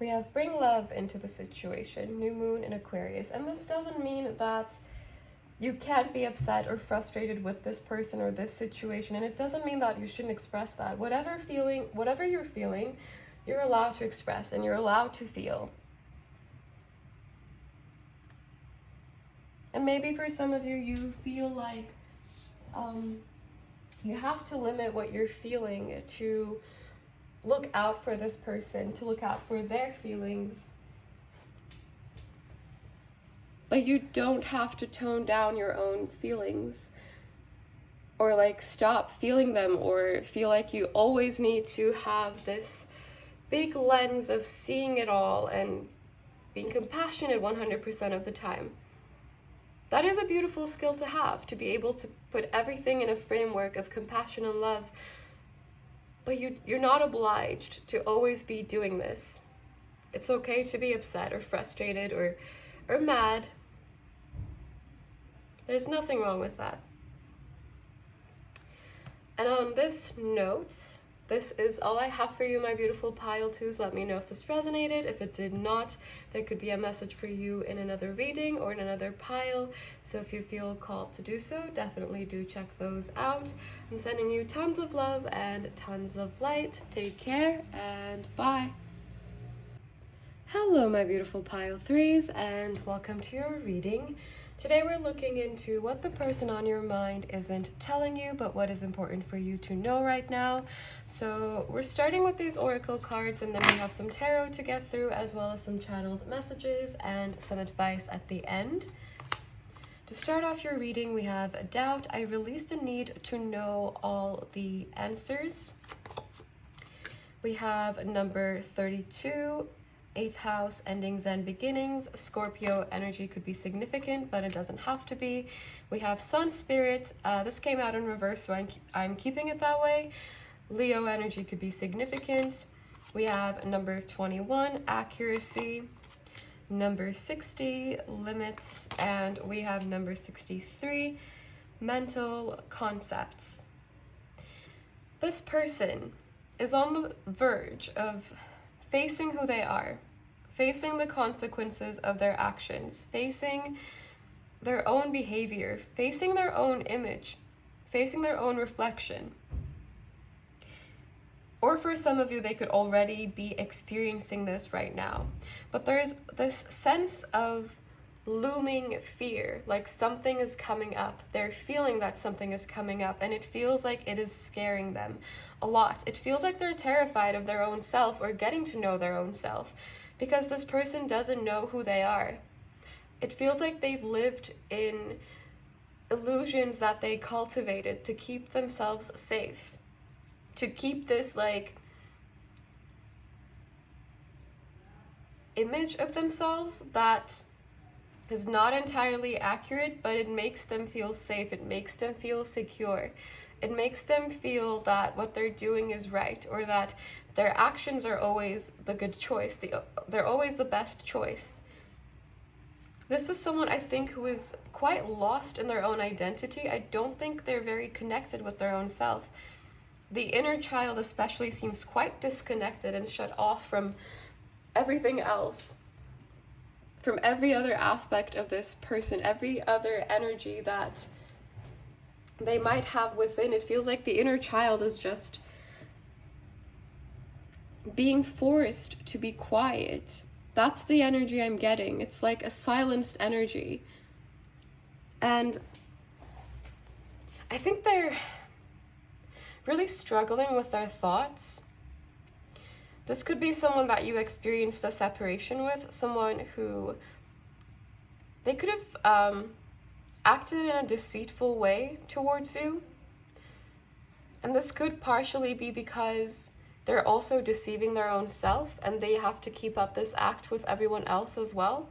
we have bring love into the situation, new moon in Aquarius. And this doesn't mean that you can't be upset or frustrated with this person or this situation. And it doesn't mean that you shouldn't express that. Whatever you're feeling, you're allowed to express and you're allowed to feel. And maybe for some of you, you feel like you have to limit what you're feeling to look out for this person, to look out for their feelings. But you don't have to tone down your own feelings or like stop feeling them or feel like you always need to have this big lens of seeing it all and being compassionate 100% of the time. That is a beautiful skill to have, to be able to put everything in a framework of compassion and love. But you're not obliged to always be doing this. It's okay to be upset or frustrated or mad. There's nothing wrong with that. And on this note, this is all I have for you, my beautiful pile twos. Let me know if this resonated. If it did not, there could be a message for you in another reading or in another pile. So if you feel called to do so, definitely do check those out. I'm sending you tons of love and tons of light. Take care and bye. Hello, my beautiful pile threes, and welcome to your reading. Today we're looking into what the person on your mind isn't telling you, but what is important for you to know right now. So we're starting with these oracle cards, and then we have some tarot to get through, as well as some channeled messages and some advice at the end. To start off your reading, we have doubt. I release the need to know all the answers. We have number 32. 8th house, endings and beginnings. Scorpio energy could be significant, but it doesn't have to be. We have Sun Spirit. This came out in reverse, so I'm keeping it that way. Leo energy could be significant. We have number 21, accuracy. Number 60, limits. And we have number 63, mental concepts. This person is on the verge of facing who they are, facing the consequences of their actions, facing their own behavior, facing their own image, facing their own reflection. Or for some of you, they could already be experiencing this right now. But there's this sense of looming fear, like something is coming up. They're feeling that something is coming up, and it feels like it is scaring them a lot. It feels like they're terrified of their own self or getting to know their own self, because this person doesn't know who they are. It feels like they've lived in illusions that they cultivated to keep themselves safe, to keep this like image of themselves that is not entirely accurate, but it makes them feel safe. It makes them feel secure. It makes them feel that what they're doing is right, or that their actions are always the good choice. They're always the best choice. This is someone, I think, who is quite lost in their own identity. I don't think they're very connected with their own self. The inner child especially seems quite disconnected and shut off from everything else, from every other aspect of this person, every other energy that they might have within. It feels like the inner child is just being forced to be quiet. That's the energy I'm getting. It's like a silenced energy. And I think they're really struggling with their thoughts. This could be someone that you experienced a separation with, someone who they could have acted in a deceitful way towards you. And this could partially be because they're also deceiving their own self, and they have to keep up this act with everyone else as well,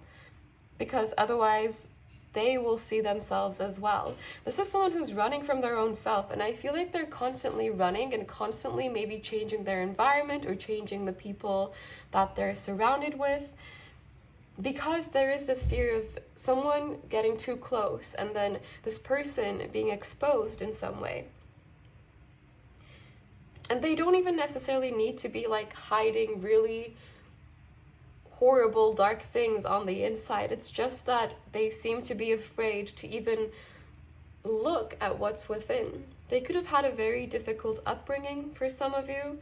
because otherwise they will see themselves as well. This is someone who's running from their own self, and I feel like they're constantly running and constantly maybe changing their environment or changing the people that they're surrounded with, because there is this fear of someone getting too close and then this person being exposed in some way. And they don't even necessarily need to be like hiding really horrible, dark things on the inside. It's just that they seem to be afraid to even look at what's within. They could have had a very difficult upbringing for some of you.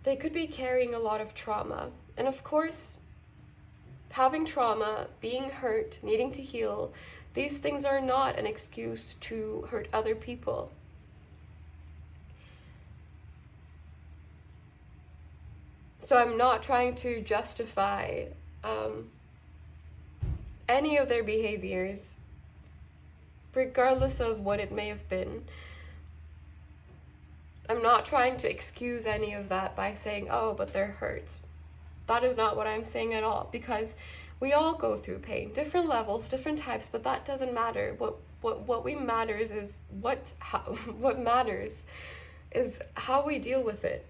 They could be carrying a lot of trauma. And of course, having trauma, being hurt, needing to heal, these things are not an excuse to hurt other people. So I'm not trying to justify any of their behaviors, regardless of what it may have been. I'm not trying to excuse any of that by saying, oh, but they're hurt. That is not what I'm saying at all, because we all go through pain, different levels, different types, but that doesn't matter. What matters is what matters is how we deal with it,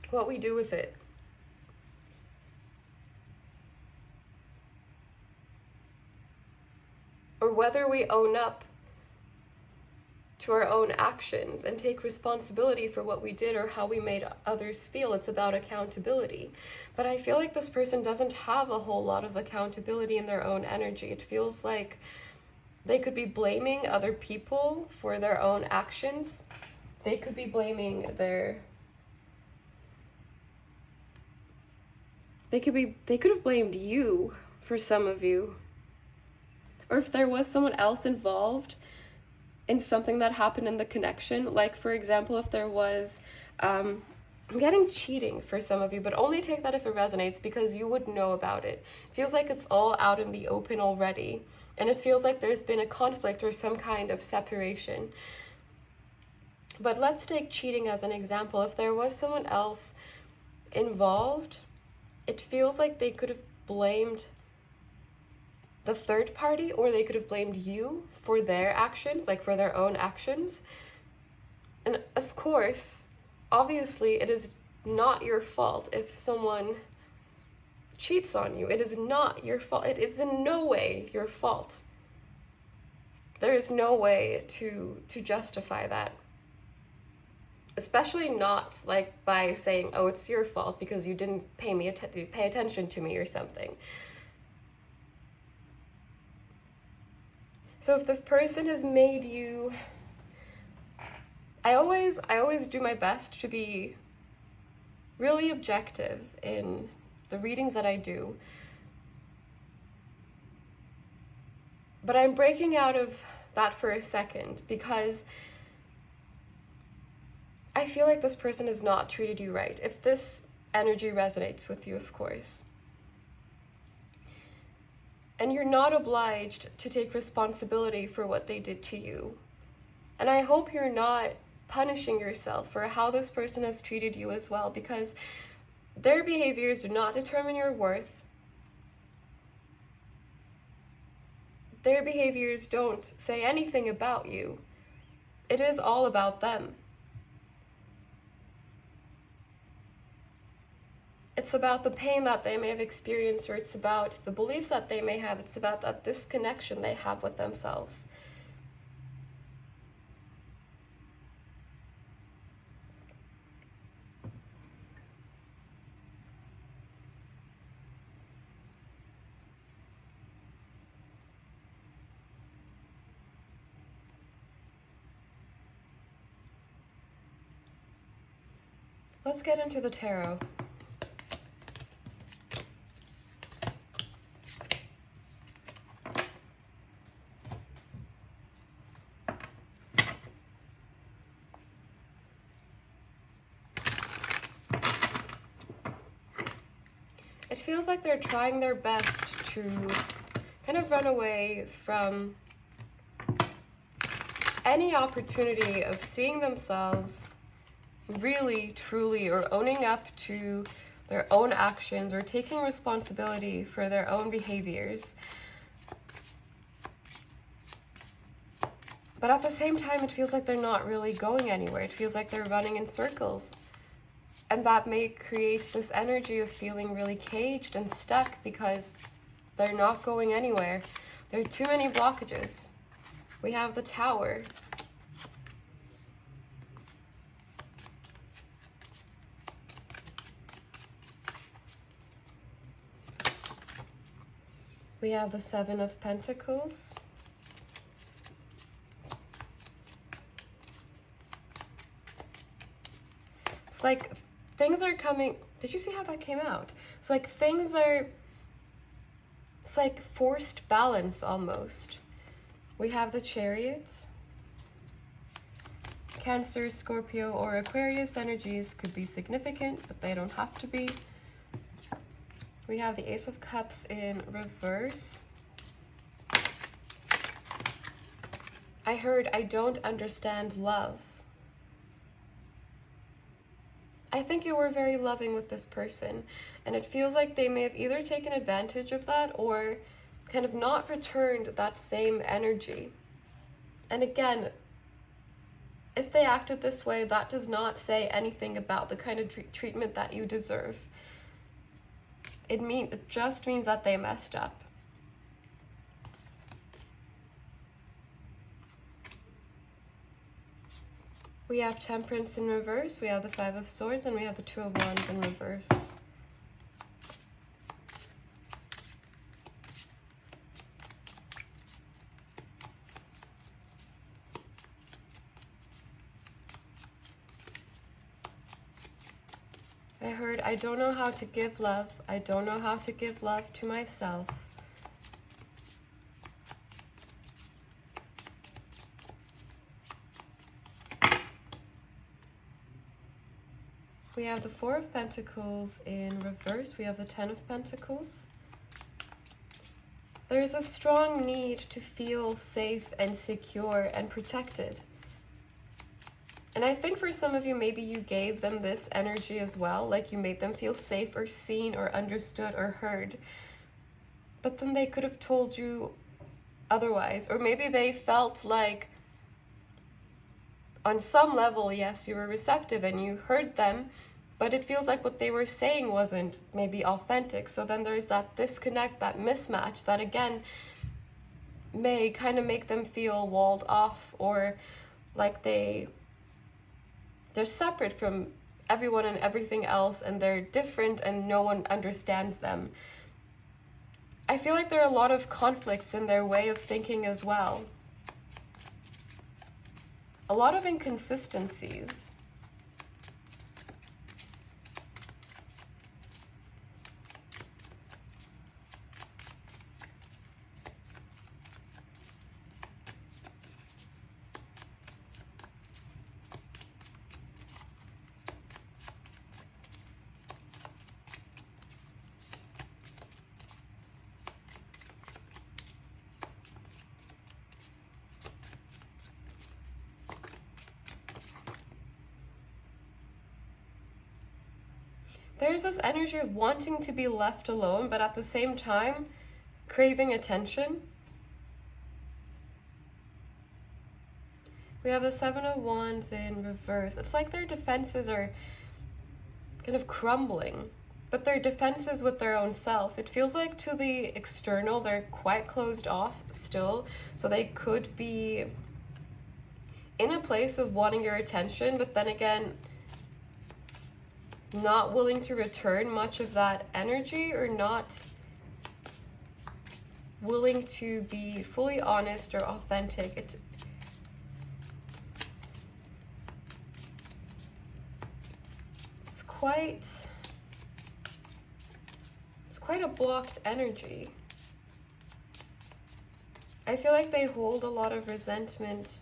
what we do with it. Or whether we own up to our own actions and take responsibility for what we did or how we made others feel. It's about accountability. But I feel like this person doesn't have a whole lot of accountability in their own energy. It feels like they could be blaming other people for their own actions. They could be blaming they could have blamed you for some of you. Or if there was someone else involved in something that happened in the connection, like for example, if there was, I'm getting cheating for some of you, but only take that if it resonates, because you would know about it. It feels like it's all out in the open already, and it feels like there's been a conflict or some kind of separation. But let's take cheating as an example. If there was someone else involved, it feels like they could have blamed the third party, or they could have blamed you for their actions, like for their own actions. And of course, obviously, it is not your fault if someone cheats on you. It is not your fault. It is in no way your fault. There is no way to justify that. Especially not like by saying, oh, it's your fault because you didn't pay attention to me or something. So if this person has made you, I always do my best to be really objective in the readings that I do. But I'm breaking out of that for a second because I feel like this person has not treated you right. If this energy resonates with you, of course. And you're not obliged to take responsibility for what they did to you. And I hope you're not punishing yourself for how this person has treated you as well, because their behaviors do not determine your worth. Their behaviors don't say anything about you. It is all about them. It's about the pain that they may have experienced, or it's about the beliefs that they may have. It's about that disconnection they have with themselves. Let's get into the tarot. It feels like they're trying their best to kind of run away from any opportunity of seeing themselves really, truly, or owning up to their own actions or taking responsibility for their own behaviors. But at the same time, it feels like they're not really going anywhere. It feels like they're running in circles. And that may create this energy of feeling really caged and stuck because they're not going anywhere. There are too many blockages. We have the Tower. We have the Seven of Pentacles. It's like things are coming. Did you see how that came out? It's like things are, it's like forced balance almost. We have the Chariots. Cancer, Scorpio, or Aquarius energies could be significant, but they don't have to be. We have the Ace of Cups in reverse. I heard, I don't understand love. I think you were very loving with this person, and it feels like they may have either taken advantage of that or kind of not returned that same energy. And again, if they acted this way, that does not say anything about the kind of treatment that you deserve. It just means that they messed up. We have Temperance in reverse, we have the Five of Swords, and we have the Two of Wands in reverse. I heard, I don't know how to give love. I don't know how to give love to myself. We have the Four of Pentacles in reverse. We have the Ten of Pentacles. There's a strong need to feel safe and secure and protected. And I think for some of you, maybe you gave them this energy as well, like you made them feel safe or seen or understood or heard. But then they could have told you otherwise. Or maybe they felt like on some level, yes, you were receptive and you heard them, but it feels like what they were saying wasn't maybe authentic. So then there's that disconnect, that mismatch that again may kind of make them feel walled off or like they're separate from everyone and everything else, and they're different and no one understands them. I feel like there are a lot of conflicts in their way of thinking as well. A lot of inconsistencies. There's this energy of wanting to be left alone, but at the same time, craving attention. We have the Seven of Wands in reverse. It's like their defenses are kind of crumbling, but their defenses with their own self. It feels like to the external, they're quite closed off still, so they could be in a place of wanting your attention, but then again, not willing to return much of that energy or not willing to be fully honest or authentic. It's quite a blocked energy. I feel like they hold a lot of resentment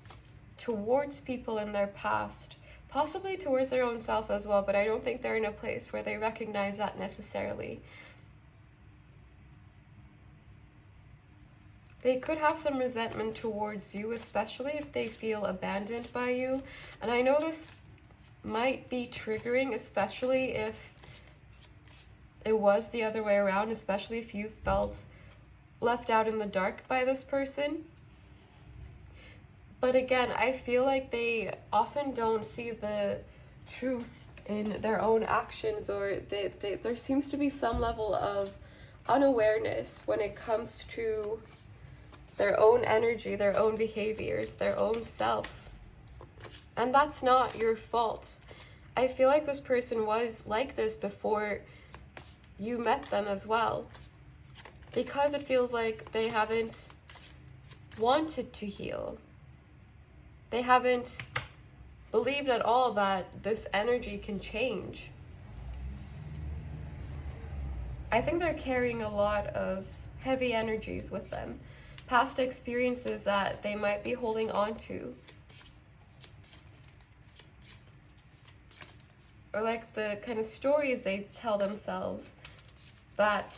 towards people in their past, possibly towards their own self as well, but I don't think they're in a place where they recognize that necessarily. They could have some resentment towards you, especially if they feel abandoned by you. And I know this might be triggering, especially if it was the other way around, especially if you felt left out in the dark by this person. But again, I feel like they often don't see the truth in their own actions, or there seems to be some level of unawareness when it comes to their own energy, their own behaviors, their own self. And that's not your fault. I feel like this person was like this before you met them as well. because it feels like they haven't wanted to heal. They haven't believed at all that this energy can change. I think they're carrying a lot of heavy energies with them, past experiences that they might be holding on to, or like the kind of stories they tell themselves that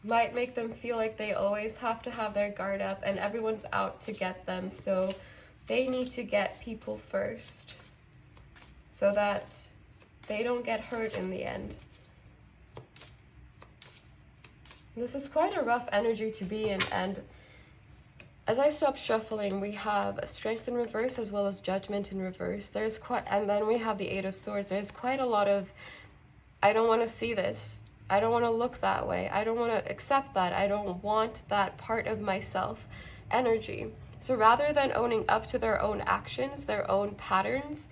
might make them feel like they always have to have their guard up and everyone's out to get them, so they need to get people first so that they don't get hurt in the end. This is quite a rough energy to be in, and as I stop shuffling, we have Strength in reverse as well as Judgment in reverse. And then we have the Eight of Swords. There's quite a lot of, I don't want to see this. I don't want to look that way. I don't want to accept that. I don't want that part of myself energy. So rather than owning up to their own actions, their own patterns,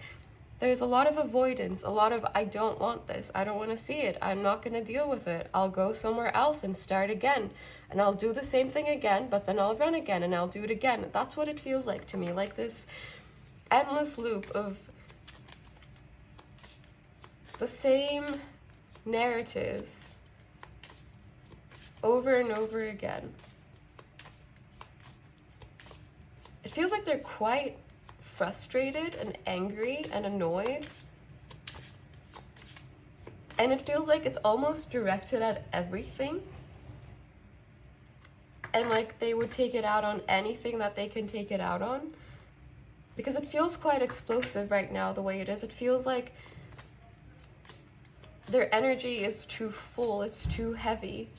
there's a lot of avoidance, a lot of, I don't want this. I don't want to see it. I'm not going to deal with it. I'll go somewhere else and start again. And I'll do the same thing again, but then I'll run again and I'll do it again. That's what it feels like to me, like this endless loop of the same narratives over and over again. It feels like they're quite frustrated and angry and annoyed. And it feels like it's almost directed at everything. And like they would take it out on anything that they can take it out on. Because it feels quite explosive right now the way it is. It feels like their energy is too full, it's too heavy.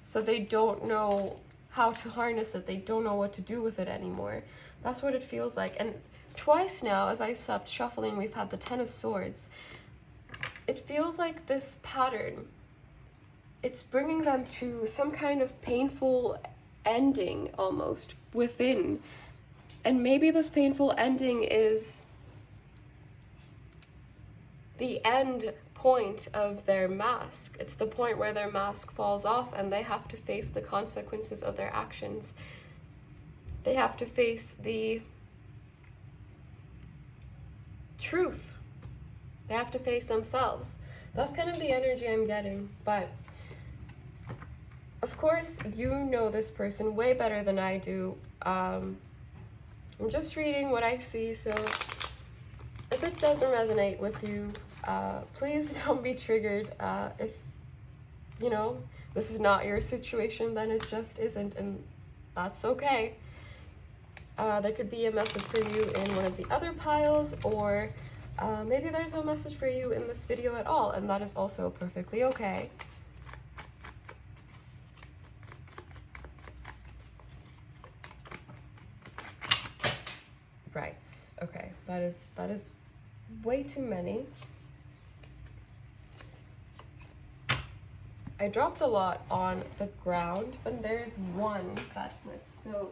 So they don't know how to harness it. They don't know what to do with it anymore. That's what it feels like. And twice now, as I stopped shuffling, we've had the Ten of Swords. It feels like this pattern, it's bringing them to some kind of painful ending almost within. And maybe this painful ending is the end point of their mask. It's the point where their mask falls off and they have to face the consequences of their actions. They have to face the truth. They have to face themselves. That's kind of the energy I'm getting. But of course, you know this person way better than I do. I'm just reading what I see, so if it doesn't resonate with you, please don't be triggered. If, you know, this is not your situation, then it just isn't, and that's okay. There could be a message for you in one of the other piles, or maybe there's no message for you in this video at all, and that is also perfectly okay. Right, okay, that is way too many. I dropped a lot on the ground, but there's one that flips, so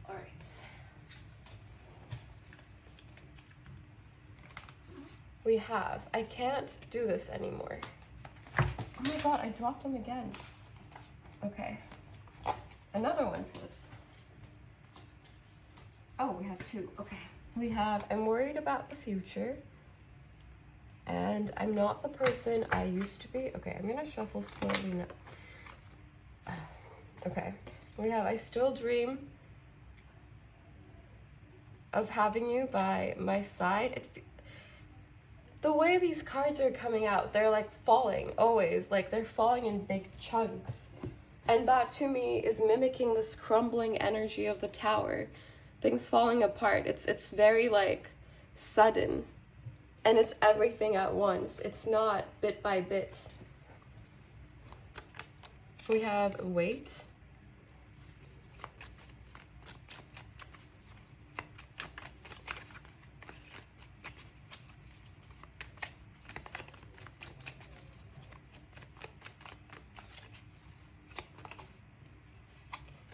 all right. We have, I can't do this anymore. Oh my god, I dropped them again. Okay, another one flips. Oh, we have two. Okay. We have, I'm worried about the future. And I'm not the person I used to be. Okay, I'm gonna shuffle slowly now. Okay. We have, I still dream of having you by my side. The way these cards are coming out, they're like falling, always. Like they're falling in big chunks. And that to me is mimicking this crumbling energy of the Tower. Things falling apart. It's very like sudden, and it's everything at once. It's not bit by bit. We have wait.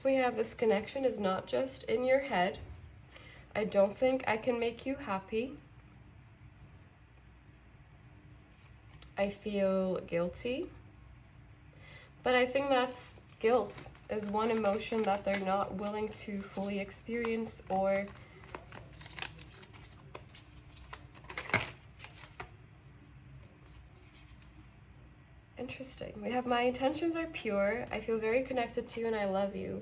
We have this connection is not just in your head. I don't think I can make you happy. I feel guilty. But I think that's guilt is one emotion that they're not willing to fully experience, or interesting. We have my intentions are pure. I feel very connected to you and I love you.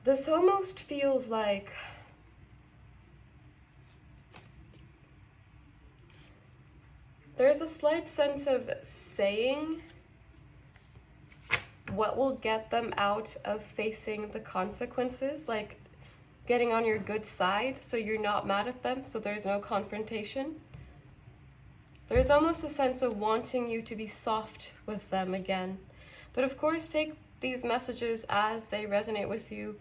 This almost feels like there's a slight sense of saying what will get them out of facing the consequences, like getting on your good side so you're not mad at them, so there's no confrontation. There's almost a sense of wanting you to be soft with them again. But of course, take these messages as they resonate with you.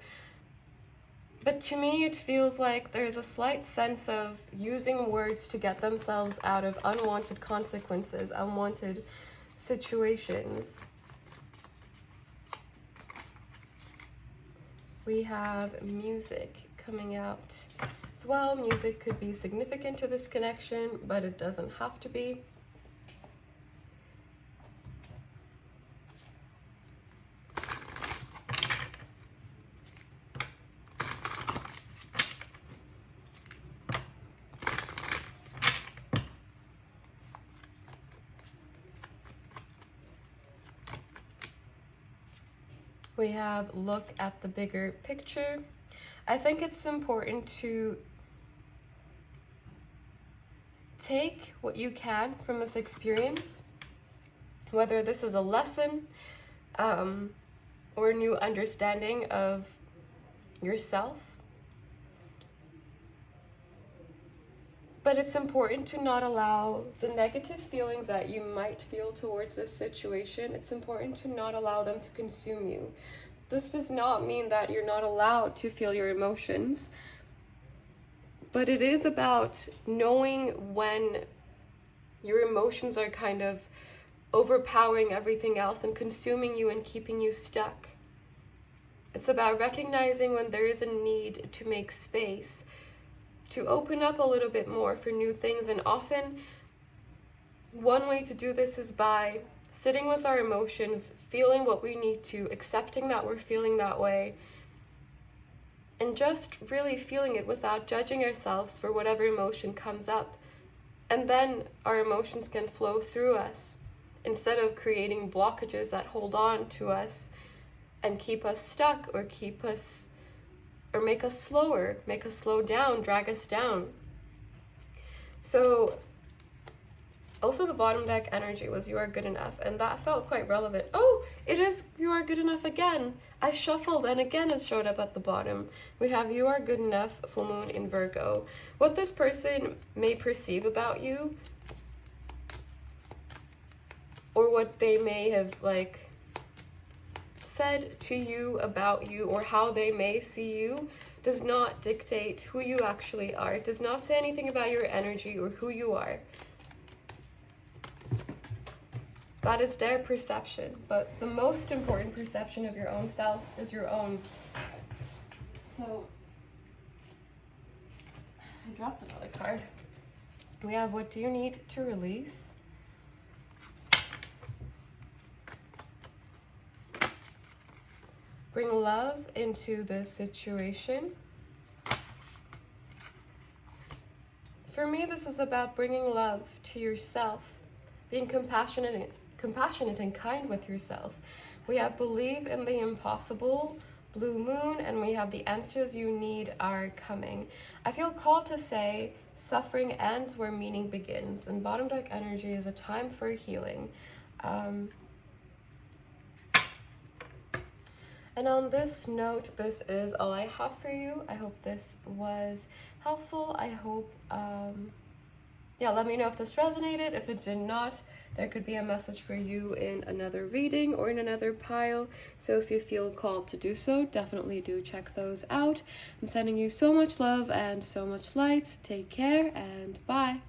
But to me, it feels like there's a slight sense of using words to get themselves out of unwanted consequences, unwanted situations. We have music coming out as well. Music could be significant to this connection, but it doesn't have to be. We have look at the bigger picture. I think it's important to take what you can from this experience, whether this is a lesson or a new understanding of yourself. But it's important to not allow the negative feelings that you might feel towards this situation, it's important to not allow them to consume you. This does not mean that you're not allowed to feel your emotions, but it is about knowing when your emotions are kind of overpowering everything else and consuming you and keeping you stuck. It's about recognizing when there is a need to make space, to open up a little bit more for new things. And often one way to do this is by sitting with our emotions, feeling what we need to, accepting that we're feeling that way, and just really feeling it without judging ourselves for whatever emotion comes up. And then our emotions can flow through us instead of creating blockages that hold on to us and keep us stuck, or keep us, or make us slower, make us slow down, drag us down. So also the bottom deck energy was you are good enough, and that felt quite relevant. Oh, it is you are good enough again. I shuffled and again it showed up at the bottom. We have you are good enough, full moon in Virgo. What this person may perceive about you, or what they may have like said to you about you, or how they may see you, does not dictate who you actually are. It does not say anything about your energy or who you are. That is their perception, but the most important perception of your own self is your own. So, I dropped another card. We have what do you need to release? Bring love into this situation. For me, this is about bringing love to yourself, being compassionate and kind with yourself. We have believe in the impossible, blue moon, and we have the answers you need are coming. I feel called to say suffering ends where meaning begins, and bottom deck energy is a time for healing. And on this note, this is all I have for you. I hope this was helpful. I hope, let me know if this resonated. If it did not, there could be a message for you in another reading or in another pile. So if you feel called to do so, definitely do check those out. I'm sending you so much love and so much light. Take care and bye.